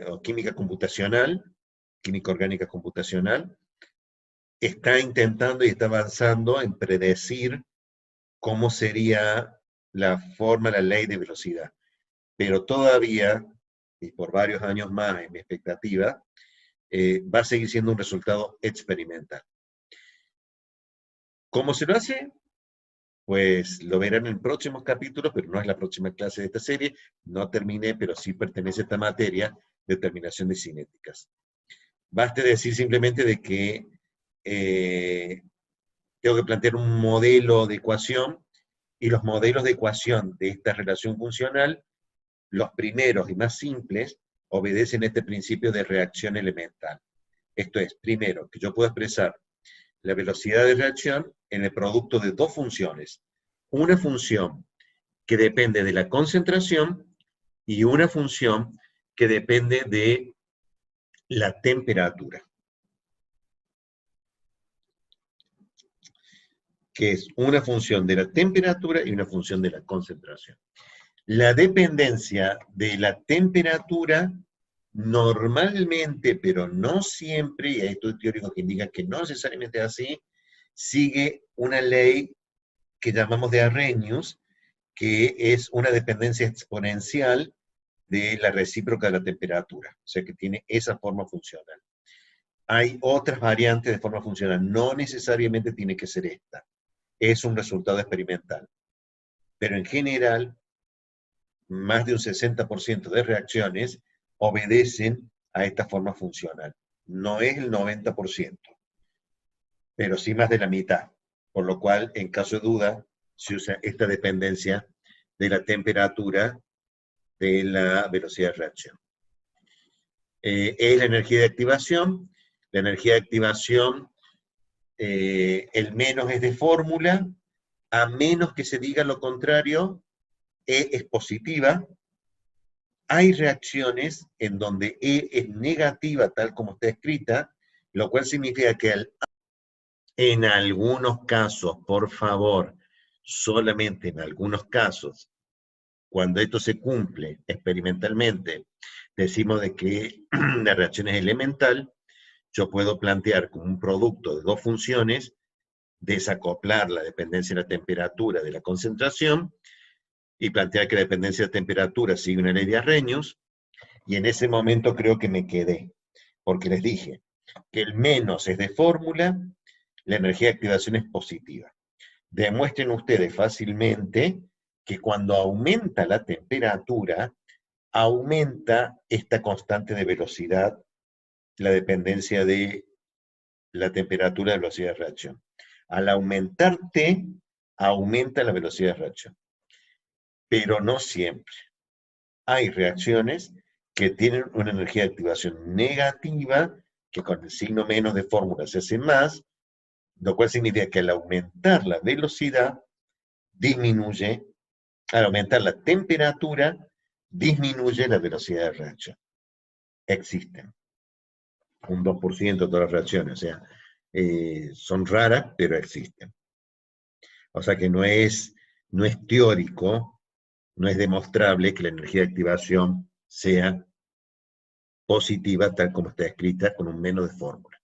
o química computacional, química orgánica computacional, está intentando y está avanzando en predecir cómo sería la forma, la ley de velocidad. Pero todavía, y por varios años más en mi expectativa, va a seguir siendo un resultado experimental. ¿Cómo se lo hace? Pues lo verán en próximos capítulos, pero no es la próxima clase de esta serie. No terminé, pero sí pertenece a esta materia, determinación de cinéticas. Baste decir simplemente de que tengo que plantear un modelo de ecuación, y los modelos de ecuación de esta relación funcional, los primeros y más simples, obedecen este principio de reacción elemental. Esto es, primero, que yo puedo expresar la velocidad de reacción en el producto de dos funciones. Una función que depende de la concentración y una función que depende de la temperatura, que es una función de la temperatura y una función de la concentración. La dependencia de la temperatura normalmente, pero no siempre, y hay estudios teóricos que indican que no necesariamente es así, sigue una ley que llamamos de Arrhenius, que es una dependencia exponencial de la recíproca de la temperatura, o sea que tiene esa forma funcional. Hay otras variantes de forma funcional, no necesariamente tiene que ser esta, es un resultado experimental, pero en general, más de un 60% de reacciones obedecen a esta forma funcional. No es el 90%, pero sí más de la mitad, por lo cual, en caso de duda, se usa esta dependencia de la temperatura de la velocidad de reacción. Es la energía de activación. La energía de activación, el menos es de fórmula, a menos que se diga lo contrario, E es positiva. Hay reacciones en donde E es negativa, tal como está escrita, lo cual significa que en algunos casos, por favor, solamente en algunos casos, cuando esto se cumple experimentalmente, decimos de que la reacción es elemental, yo puedo plantear como un producto de dos funciones, desacoplar la dependencia de la temperatura de la concentración y plantear que la dependencia de temperatura sigue una ley de Arrhenius, y en ese momento creo que me quedé, porque les dije que el menos es de fórmula, la energía de activación es positiva. Demuestren ustedes fácilmente que cuando aumenta la temperatura, aumenta esta constante de velocidad, la dependencia de la temperatura de velocidad de reacción. Al aumentar T, aumenta la velocidad de reacción. Pero no siempre. Hay reacciones que tienen una energía de activación negativa, que con el signo menos de fórmula se hace más, lo cual significa que al aumentar la velocidad, disminuye, al aumentar la temperatura, disminuye la velocidad de reacción. Existen. Un 2% de todas las reacciones, o sea, son raras, pero existen. O sea que no es teórico, no es demostrable que la energía de activación sea positiva, tal como está escrita, con un menos de fórmula.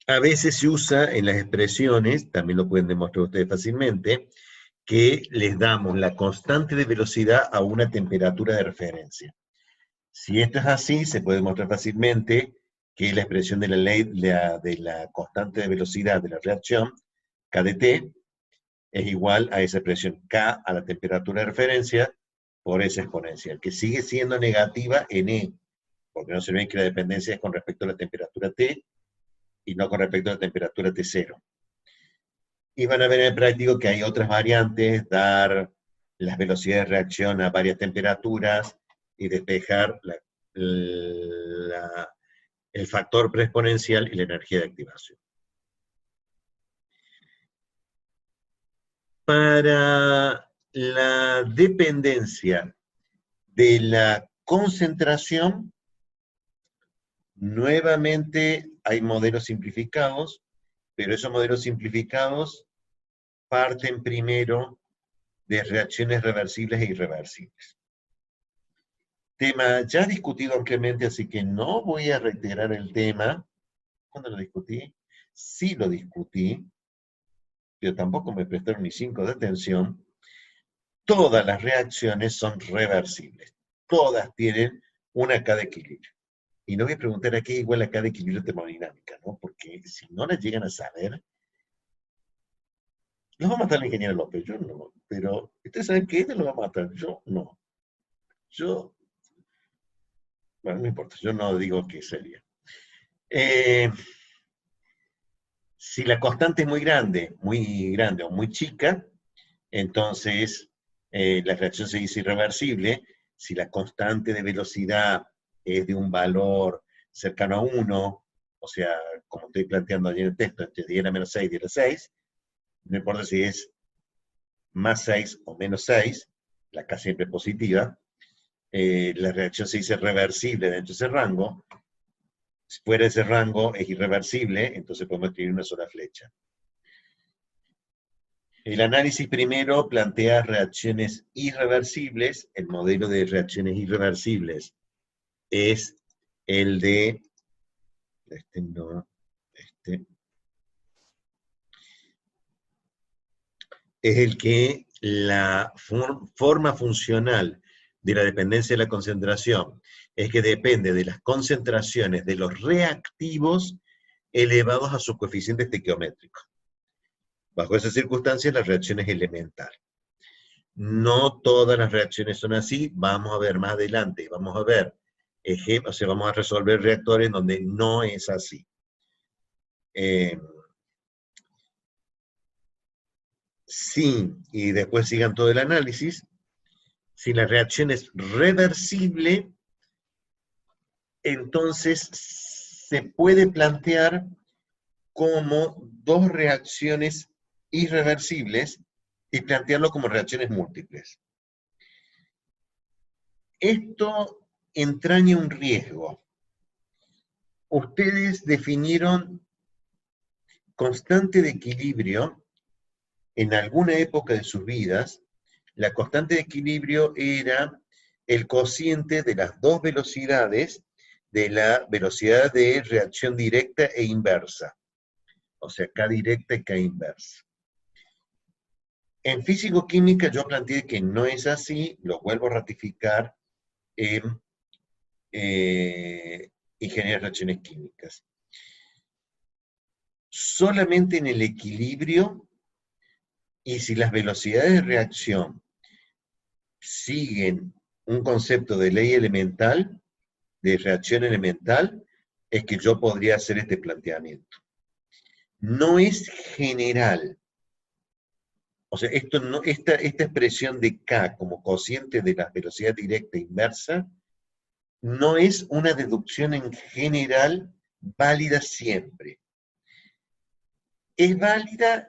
A veces se usa en las expresiones, también lo pueden demostrar ustedes fácilmente, que les damos la constante de velocidad a una temperatura de referencia. Si esto es así, se puede demostrar fácilmente que la expresión de la ley de la constante de velocidad de la reacción, K de T, es igual a esa expresión K a la temperatura de referencia por esa exponencial, que sigue siendo negativa en E, porque no se ve que la dependencia es con respecto a la temperatura T y no con respecto a la temperatura T0. Y van a ver en el práctico que hay otras variantes, dar las velocidades de reacción a varias temperaturas y despejar el factor preexponencial y la energía de activación. Para la dependencia de la concentración, nuevamente hay modelos simplificados, pero esos modelos simplificados parten primero de reacciones reversibles e irreversibles. Tema ya discutido ampliamente, así que no voy a reiterar el tema. ¿Cuándo lo discutí? Sí lo discutí, pero tampoco me prestaron ni 5 de atención. Todas las reacciones son reversibles. Todas tienen una K de equilibrio. Y no voy a preguntar a qué es igual a K de equilibrio termodinámica, ¿no? Porque si no la llegan a saber, los va a matar el ingeniero López, yo no. Pero, ¿ustedes saben que este lo va a matar? Yo no. Yo, bueno, no importa, yo no digo que sería. Si la constante es muy grande o muy chica, entonces la reacción se dice irreversible. Si la constante de velocidad es de un valor cercano a 1, o sea, como estoy planteando allí en el texto, entre 10 a la menos 6 y 10 a la 6, no importa si es más 6 o menos 6, la K siempre es positiva, la reacción se dice reversible dentro de ese rango. Si fuera de ese rango es irreversible, entonces podemos escribir una sola flecha. El análisis primero plantea reacciones irreversibles. El modelo de reacciones irreversibles es el de, es el que la forma funcional de la dependencia de la concentración es que depende de las concentraciones de los reactivos elevados a su coeficiente estequiométrico. Bajo esas circunstancias, la reacción es elemental. No todas las reacciones son así, vamos a ver más adelante, vamos a ver ejemplos, o sea, vamos a resolver reactores donde no es así. Sí, y después sigan todo el análisis. Si la reacción es reversible, entonces se puede plantear como dos reacciones irreversibles y plantearlo como reacciones múltiples. Esto entraña un riesgo. Ustedes definieron constante de equilibrio, en alguna época de sus vidas, la constante de equilibrio era el cociente de las dos velocidades de la velocidad de reacción directa e inversa. O sea, K directa y K inversa. En físico-química yo planteé que no es así, lo vuelvo a ratificar en ingeniería de reacciones químicas. Solamente en el equilibrio y si las velocidades de reacción siguen un concepto de ley elemental, de reacción elemental, es que yo podría hacer este planteamiento. No es general. O sea, esta expresión de K como cociente de la velocidad directa e inversa no es una deducción en general válida siempre. Es válida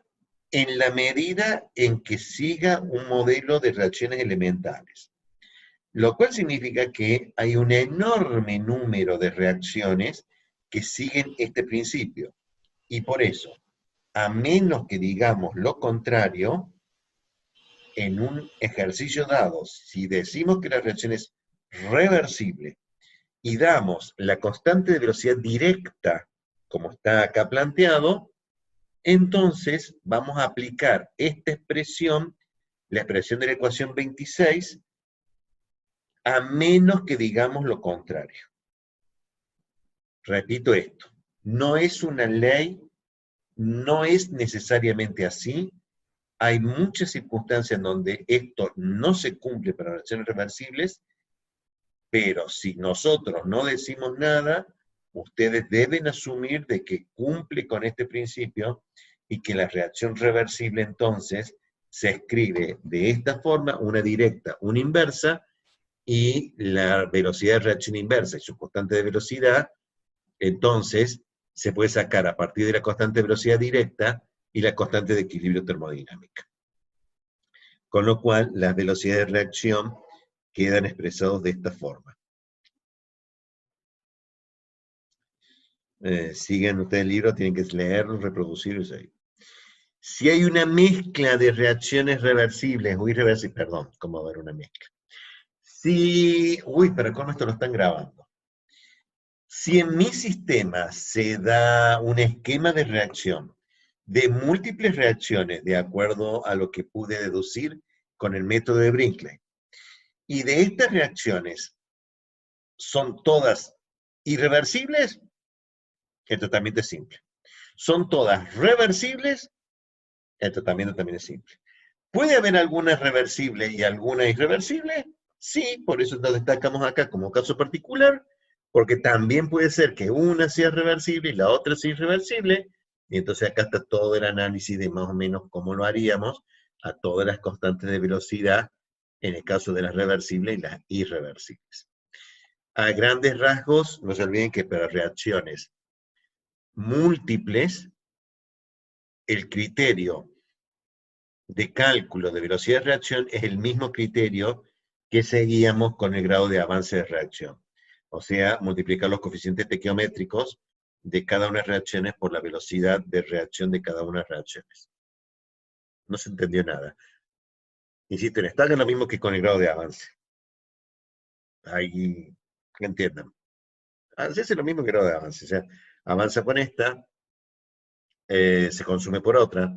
en la medida en que siga un modelo de reacciones elementales. Lo cual significa que hay un enorme número de reacciones que siguen este principio. Y por eso, a menos que digamos lo contrario, en un ejercicio dado, si decimos que la reacción es reversible y damos la constante de velocidad directa, como está acá planteado, entonces vamos a aplicar esta expresión, la expresión de la ecuación 26, a menos que digamos lo contrario. Repito esto, no es una ley, no es necesariamente así, hay muchas circunstancias en donde esto no se cumple para reacciones reversibles, pero si nosotros no decimos nada, ustedes deben asumir de que cumple con este principio y que la reacción reversible entonces se escribe de esta forma, una directa, una inversa, y la velocidad de reacción inversa y su constante de velocidad, entonces se puede sacar a partir de la constante de velocidad directa y la constante de equilibrio termodinámica. Con lo cual, las velocidades de reacción quedan expresados de esta forma. Sigan ustedes el libro, tienen que leerlo, reproducirlo y seguir. Si hay una mezcla de reacciones reversibles o irreversibles, perdón, ¿cómo va a haber una mezcla? Si, pero ¿cómo esto lo están grabando? Si en mi sistema se da un esquema de reacción de múltiples reacciones de acuerdo a lo que pude deducir con el método de Brinkley, y de estas reacciones son todas irreversibles, el tratamiento es simple. Son todas reversibles, el tratamiento también es simple. ¿Puede haber alguna reversible y alguna irreversible? Sí, por eso lo destacamos acá como caso particular, porque también puede ser que una sea reversible y la otra sea irreversible, y entonces acá está todo el análisis de más o menos cómo lo haríamos a todas las constantes de velocidad en el caso de las reversibles y las irreversibles. A grandes rasgos, no se olviden que para reacciones múltiples, el criterio de cálculo de velocidad de reacción es el mismo criterio que seguíamos con el grado de avance de reacción. O sea, multiplicar los coeficientes estequiométricos de cada una de las reacciones por la velocidad de reacción de cada una de las reacciones. No se entendió nada. Insisto, en esta es lo mismo que con el grado de avance. Ahí, que entiendan. Es lo mismo que el grado de avance. O sea, avanza con esta, se consume por otra,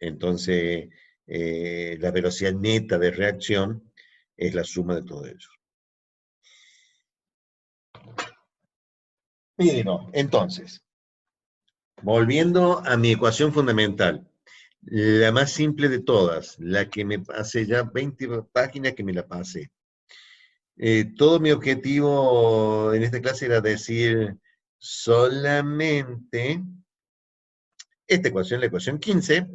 entonces la velocidad neta de reacción es la suma de todo ello. Miren, entonces, volviendo a mi ecuación fundamental, la más simple de todas, la que me hace ya 20 páginas que me la pasé. Todo mi objetivo en esta clase era decir solamente esta ecuación, la ecuación 15,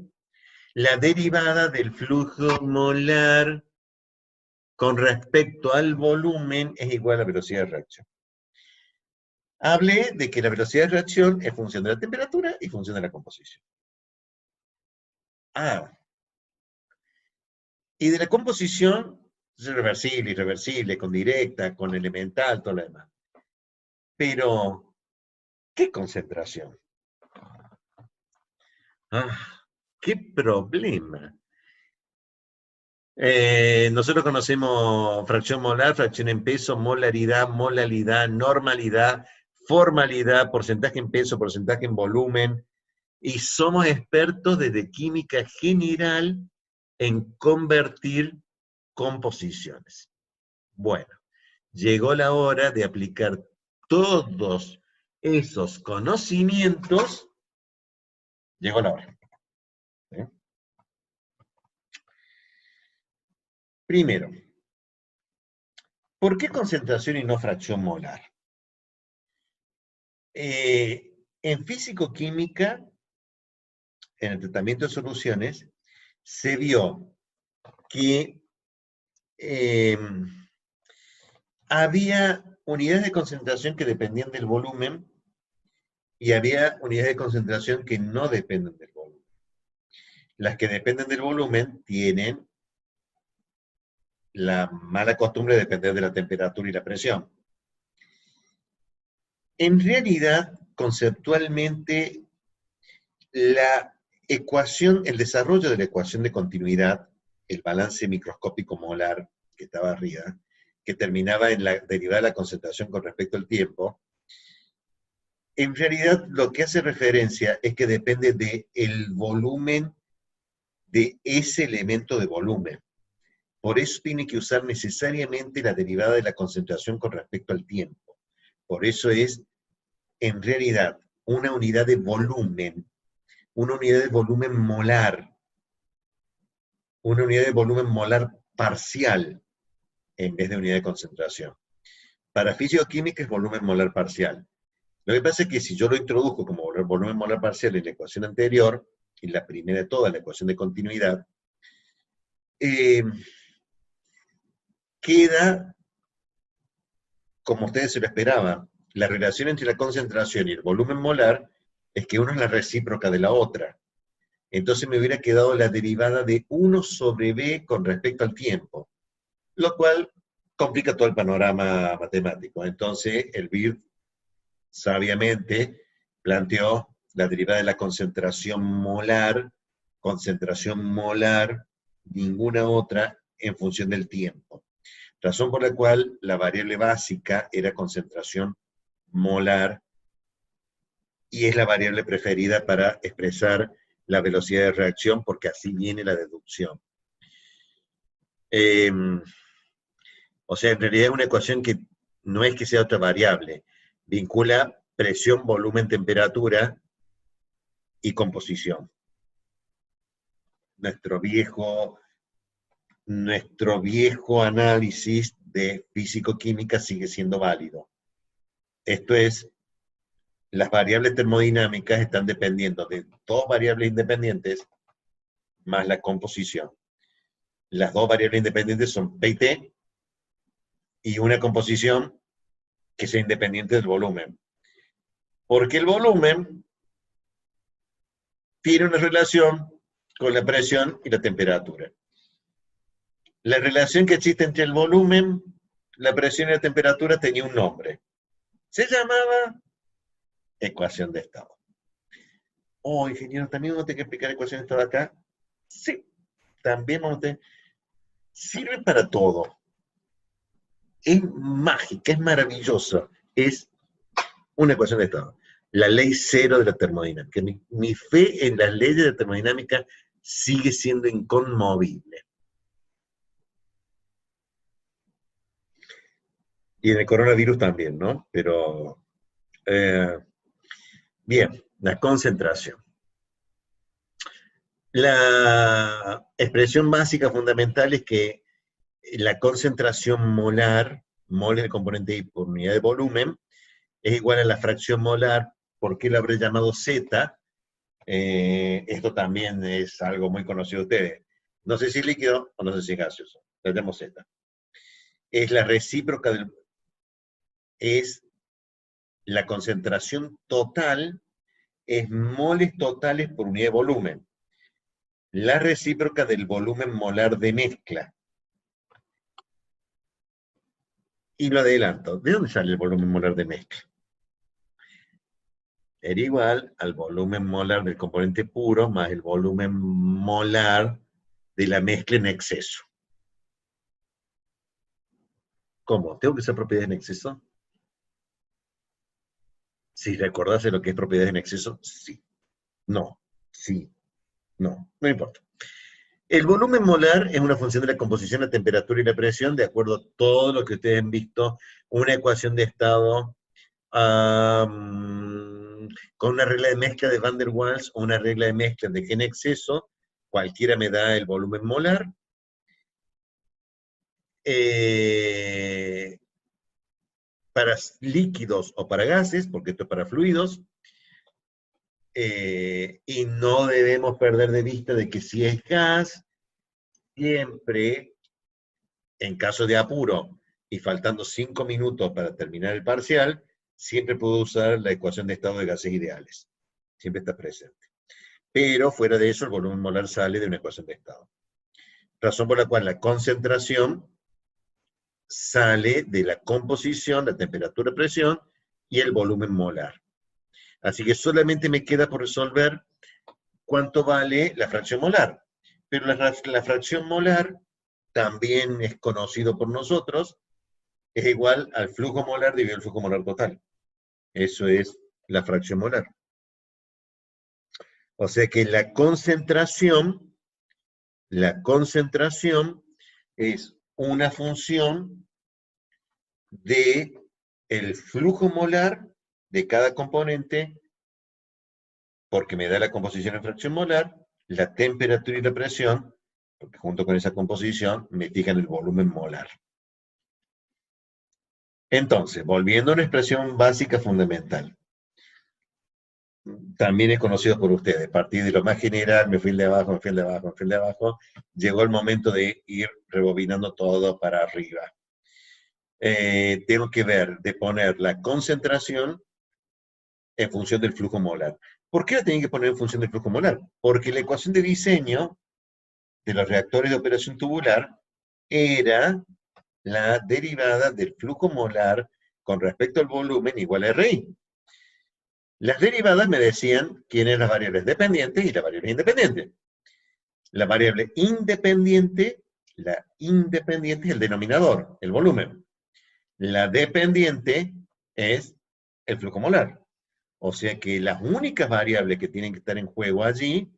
la derivada del flujo molar con respecto al volumen es igual a la velocidad de reacción. Hablé de que la velocidad de reacción es función de la temperatura y función de la composición. Y de la composición, es reversible, irreversible, con directa, con elemental, todo lo demás. Pero, ¿qué concentración? Ah, qué problema. Nosotros conocemos fracción molar, fracción en peso, molaridad, molalidad, normalidad, formalidad, porcentaje en peso, porcentaje en volumen, y somos expertos desde química general en convertir composiciones. Bueno, llegó la hora de aplicar todos esos conocimientos, llegó la hora. ¿Eh? Primero, ¿por qué concentración y no fracción molar? En físico-química, en el tratamiento de soluciones, se vio que había unidades de concentración que dependían del volumen y había unidades de concentración que no dependen del volumen. Las que dependen del volumen tienen la mala costumbre de depender de la temperatura y la presión. En realidad, conceptualmente, la ecuación, el desarrollo de la ecuación de continuidad, el balance microscópico molar que estaba arriba, que terminaba en la derivada de la concentración con respecto al tiempo, en realidad lo que hace referencia es que depende del volumen de ese elemento de volumen. Por eso tiene que usar necesariamente la derivada de la concentración con respecto al tiempo. Por eso es, en realidad, una unidad de volumen molar, una unidad de volumen molar parcial en vez de unidad de concentración. Para físico-química es volumen molar parcial. Lo que pasa es que si yo lo introduzco como volumen molar parcial en la ecuación anterior, en la primera de todas, la ecuación de continuidad, queda, como ustedes se lo esperaban, la relación entre la concentración y el volumen molar es que una es la recíproca de la otra. Entonces me hubiera quedado la derivada de 1 sobre b con respecto al tiempo, lo cual complica todo el panorama matemático. Entonces el BIRD sabiamente planteó la derivada de la concentración molar, ninguna otra en función del tiempo. Razón por la cual la variable básica era concentración molar y es la variable preferida para expresar la velocidad de reacción porque así viene la deducción. O sea, en realidad es una ecuación que no es que sea otra variable, vincula presión, volumen, temperatura y composición. Nuestro viejo análisis de físico-química sigue siendo válido. Esto es, las variables termodinámicas están dependiendo de dos variables independientes más la composición. Las dos variables independientes son P y T, y una composición que sea independiente del volumen. Porque el volumen tiene una relación con la presión y la temperatura. La relación que existe entre el volumen, la presión y la temperatura tenía un nombre. Se llamaba ecuación de estado. Oh, ingeniero, ¿también vamos a tener que explicar ecuación de estado acá? Sí, también vamos a tener. Sirve para todo. Es mágica, es maravillosa. Es una ecuación de estado. La ley cero de la termodinámica. Mi fe en las leyes de termodinámica sigue siendo inconmovible. Y en el coronavirus también, ¿no? Pero, bien, la concentración. La expresión básica fundamental es que la concentración molar, mol es el componente I por unidad de volumen, es igual a la fracción molar. ¿Por qué lo habré llamado Z? Esto también es algo muy conocido de ustedes. No sé si es líquido o no sé si es gaseoso. Le damos Z. Es la recíproca del... Es la concentración total, es moles totales por unidad de volumen. La recíproca del volumen molar de mezcla. Y lo adelanto. ¿De dónde sale el volumen molar de mezcla? era igual al volumen molar del componente puro más el volumen molar de la mezcla en exceso. ¿Cómo? ¿Tengo que usar propiedades en exceso? Si recordase lo que es propiedades en exceso, sí. No, sí, no importa. El volumen molar es una función de la composición, la temperatura y la presión, de acuerdo a todo lo que ustedes han visto, una ecuación de estado con una regla de mezcla de Van der Waals o una regla de mezcla de G en exceso, cualquiera me da el volumen molar. Para líquidos o para gases, porque esto es para fluidos, y no debemos perder de vista de que si es gas, siempre, en caso de apuro, y faltando 5 minutos para terminar el parcial, siempre puedo usar la ecuación de estado de gases ideales. Siempre está presente. Pero fuera de eso, el volumen molar sale de una ecuación de estado. Razón por la cual la concentración sale de la composición, la temperatura, presión y el volumen molar. Así que solamente me queda por resolver cuánto vale la fracción molar. Pero la fracción molar también es conocido por nosotros, es igual al flujo molar dividido el flujo molar total. Eso es la fracción molar. O sea que la concentración es una función de el flujo molar de cada componente, porque me da la composición en fracción molar, la temperatura y la presión, porque junto con esa composición me fijan el volumen molar. Entonces, volviendo a una expresión básica fundamental, también es conocido por ustedes, a partir de lo más general, me fui de abajo, me fui de abajo, me fui de abajo, llegó el momento de ir rebobinando todo para arriba. Tengo que ver de poner la concentración en función del flujo molar. ¿Por qué la tengo que poner en función del flujo molar? Porque la ecuación de diseño de los reactores de operación tubular era la derivada del flujo molar con respecto al volumen igual a RI. Las derivadas me decían quiénes las variables dependientes y las variables independientes. La variable independiente es el denominador, el volumen. La dependiente es el flujo molar. O sea que las únicas variables que tienen que estar en juego allí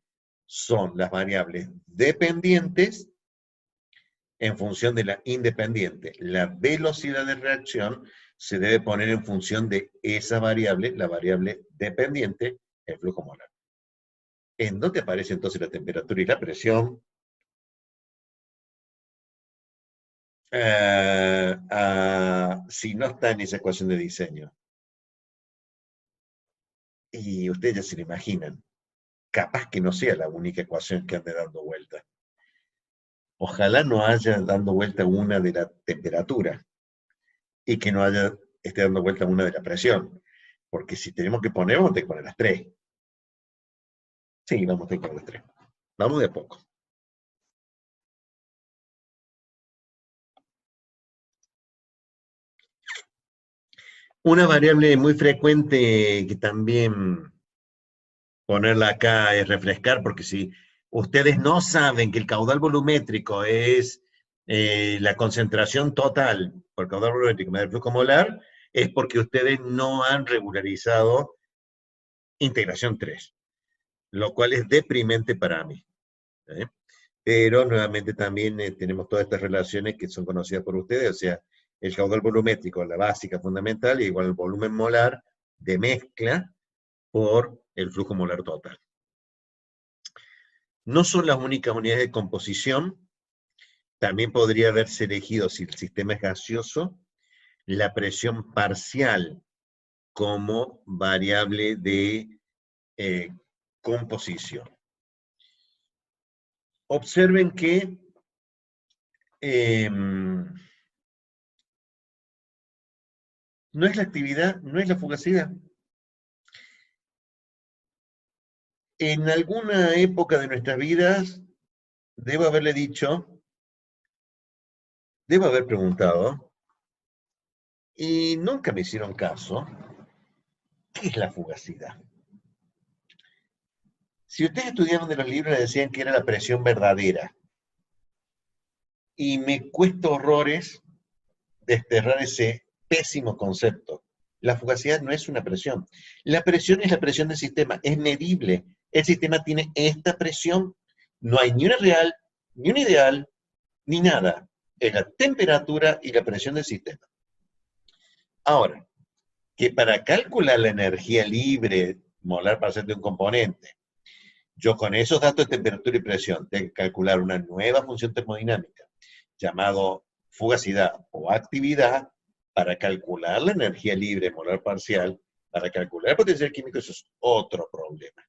son las variables dependientes en función de la independiente. La velocidad de reacción se debe poner en función de esa variable, la variable dependiente, el flujo molar. ¿En dónde aparece entonces la temperatura y la presión? Si no está en esa ecuación de diseño. Y ustedes ya se lo imaginan. Capaz que no sea la única ecuación que ande dando vuelta. Ojalá no haya dando vuelta una de la temperatura y que no esté dando vuelta una de la presión. Porque si tenemos que poner, vamos a tener que poner las tres. Sí, vamos a tener que poner las tres. Vamos de a poco. Una variable muy frecuente que también ponerla acá es refrescar, porque si ustedes no saben que el caudal volumétrico es la concentración total por caudal volumétrico del flujo molar, es porque ustedes no han regularizado integración 3, lo cual es deprimente para mí. ¿eh? Pero nuevamente también tenemos todas estas relaciones que son conocidas por ustedes, o sea, el caudal volumétrico, la básica fundamental, y igual el volumen molar de mezcla por el flujo molar total. No son las únicas unidades de composición, también podría haberse elegido, si el sistema es gaseoso, la presión parcial como variable de composición. Observen que no es la actividad, no es la fugacidad. En alguna época de nuestras vidas, debo haberle dicho, debo haber preguntado, y nunca me hicieron caso, ¿qué es la fugacidad? Si ustedes estudiaban de los libros, le decían que era la presión verdadera. Y me cuesta horrores desterrar ese pésimo concepto. La fugacidad no es una presión. La presión es la presión del sistema, es medible. El sistema tiene esta presión. No hay ni una real, ni una ideal, ni nada. Es la temperatura y la presión del sistema. Ahora, que para calcular la energía libre molar parcial de un componente, yo con esos datos de temperatura y presión tengo que calcular una nueva función termodinámica llamado fugacidad o actividad para calcular la energía libre molar parcial, para calcular el potencial químico, eso es otro problema.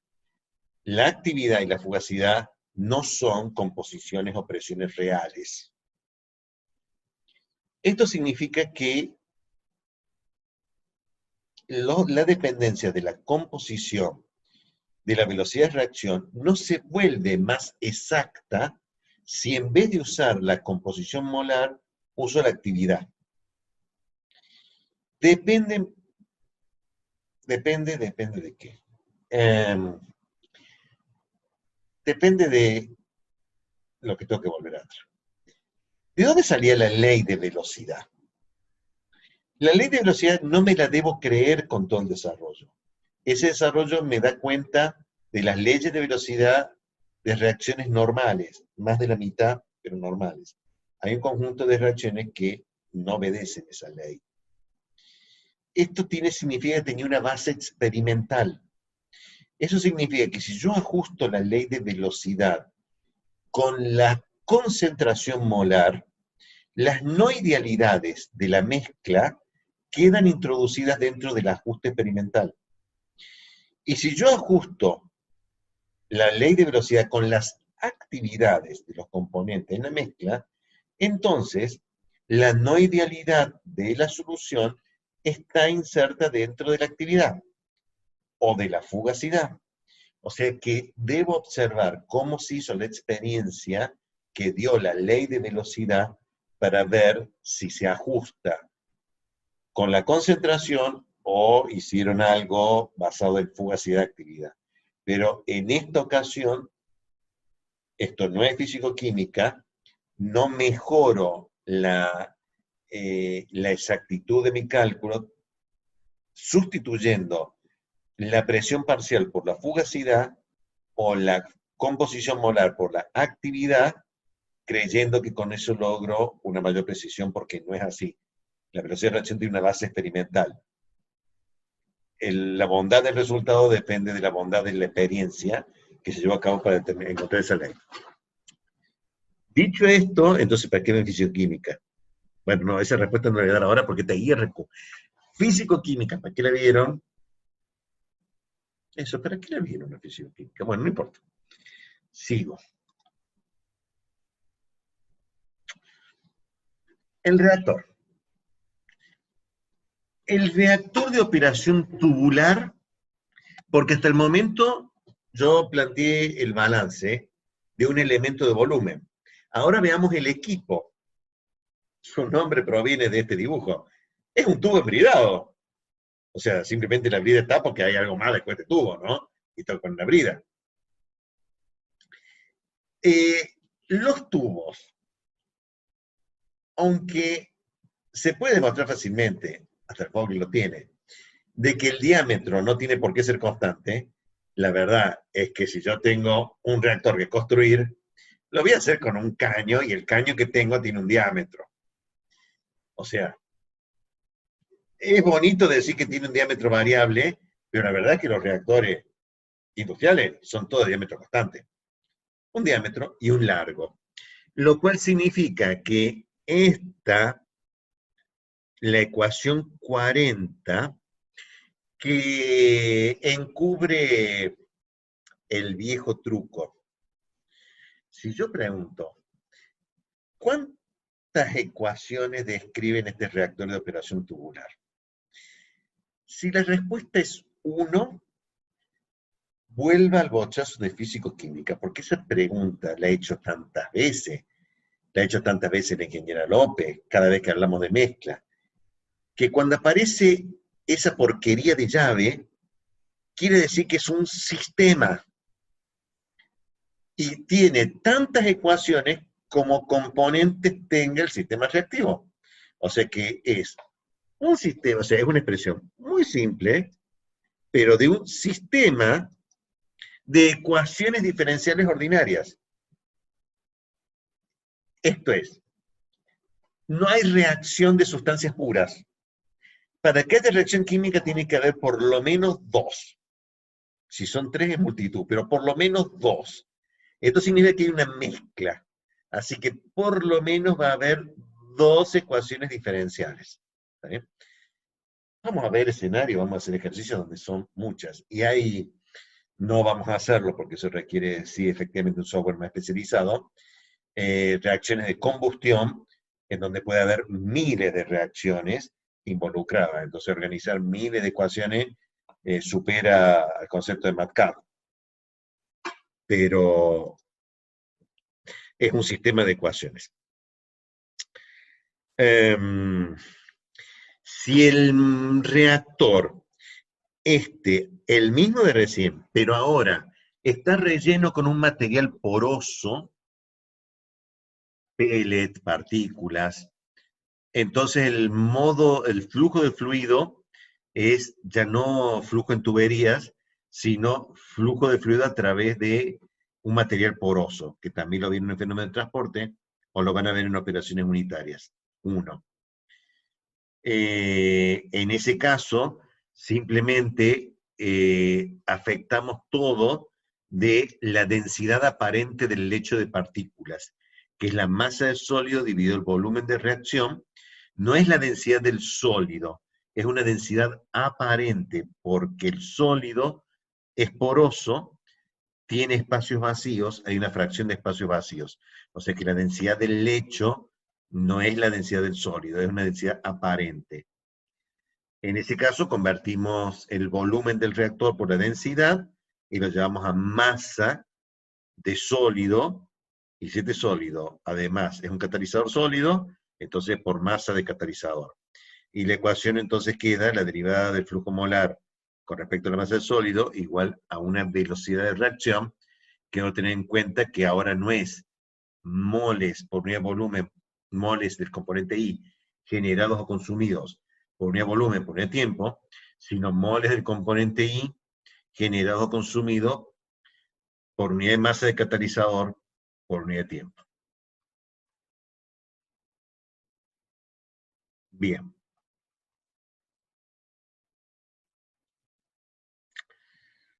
La actividad y la fugacidad no son composiciones o presiones reales. Esto significa que la dependencia de la composición de la velocidad de reacción no se vuelve más exacta si en vez de usar la composición molar, uso la actividad. Depende de qué. Depende de lo que tengo que volver a hacer. ¿De dónde salía la ley de velocidad? La ley de velocidad no me la debo creer con todo el desarrollo. Ese desarrollo me da cuenta de las leyes de velocidad de reacciones normales, más de la mitad, pero normales. Hay un conjunto de reacciones que no obedecen esa ley. Esto significa que tenía una base experimental. Eso significa que si yo ajusto la ley de velocidad con la concentración molar, las no idealidades de la mezcla quedan introducidas dentro del ajuste experimental. Y si yo ajusto la ley de velocidad con las actividades de los componentes en la mezcla, entonces la no idealidad de la solución está inserta dentro de la actividad o de la fugacidad. O sea que debo observar cómo se hizo la experiencia que dio la ley de velocidad para ver si se ajusta con la concentración o hicieron algo basado en fugacidad-actividad. Pero en esta ocasión, esto no es físico-química, no mejoro la exactitud de mi cálculo sustituyendo la presión parcial por la fugacidad o la composición molar por la actividad, creyendo que con eso logro una mayor precisión, porque no es así. La velocidad de reacción tiene una base experimental. La bondad del resultado depende de la bondad de la experiencia que se llevó a cabo para encontrar esa ley. Dicho esto, entonces, ¿para qué beneficio química? Bueno, no, esa respuesta no la voy a dar ahora porque está IRQ. Físico-química, ¿para qué la vieron? Eso, ¿para qué la vieron la físico-química? Bueno, no importa. Sigo. El reactor. El reactor de operación tubular, porque hasta el momento yo planteé el balance de un elemento de volumen. Ahora veamos el equipo. Su nombre proviene de este dibujo. Es un tubo embridado. O sea, simplemente la brida está porque hay algo mal con este tubo, ¿no? Y está con la brida. Los tubos, aunque se puede demostrar fácilmente, hasta el Fogg lo tiene, de que el diámetro no tiene por qué ser constante, la verdad es que si yo tengo un reactor que construir, lo voy a hacer con un caño y el caño que tengo tiene un diámetro. O sea, es bonito decir que tiene un diámetro variable, pero la verdad es que los reactores industriales son todos de diámetro constante. Un diámetro y un largo. Lo cual significa que la ecuación 40, que encubre el viejo truco. Si yo pregunto, ¿cuántas ecuaciones describen este reactor de operación tubular? Si la respuesta es 1, vuelva al bochazo de físico-química, porque esa pregunta la he hecho tantas veces. La ha hecho tantas veces la ingeniera López, cada vez que hablamos de mezcla, que cuando aparece esa porquería de llave, quiere decir que es un sistema. y tiene tantas ecuaciones como componentes tenga el sistema reactivo. O sea que es un sistema, o sea, es una expresión muy simple, pero de un sistema de ecuaciones diferenciales ordinarias. Esto es, no hay reacción de sustancias puras. Para que haya reacción química tiene que haber por lo menos dos. Si son tres es multitud, pero por lo menos dos. Esto significa que hay una mezcla. Así que por lo menos va a haber dos ecuaciones diferenciales. ¿Está bien? Vamos a ver escenario, vamos a hacer ejercicios donde son muchas. Y ahí no vamos a hacerlo porque eso requiere, sí, efectivamente un software más especializado. Reacciones de combustión, en donde puede haber miles de reacciones involucradas. Entonces, organizar miles de ecuaciones supera al concepto de MATLAB. Pero es un sistema de ecuaciones. Si el reactor, el mismo de recién, pero ahora está relleno con un material poroso, pellet, partículas, entonces el flujo de fluido es ya no flujo en tuberías, sino flujo de fluido a través de un material poroso, que también lo vieron en el fenómeno de transporte, o lo van a ver en operaciones unitarias. Uno. En ese caso, simplemente afectamos todo de la densidad aparente del lecho de partículas, que es la masa del sólido dividido el volumen de reacción. No es la densidad del sólido, es una densidad aparente, porque el sólido es poroso, tiene espacios vacíos, hay una fracción de espacios vacíos. O sea que la densidad del lecho no es la densidad del sólido, es una densidad aparente. En ese caso, convertimos el volumen del reactor por la densidad y lo llevamos a masa de sólido, y si este sólido, además, es un catalizador sólido, entonces por masa de catalizador. Y la ecuación entonces queda la derivada del flujo molar con respecto a la masa del sólido igual a una velocidad de reacción, que no tener en cuenta que ahora no es moles por unidad de volumen, moles del componente I, generados o consumidos por unidad de volumen, por unidad de tiempo, sino moles del componente I, generados o consumidos por unidad de masa de catalizador, por unidad de tiempo. Bien.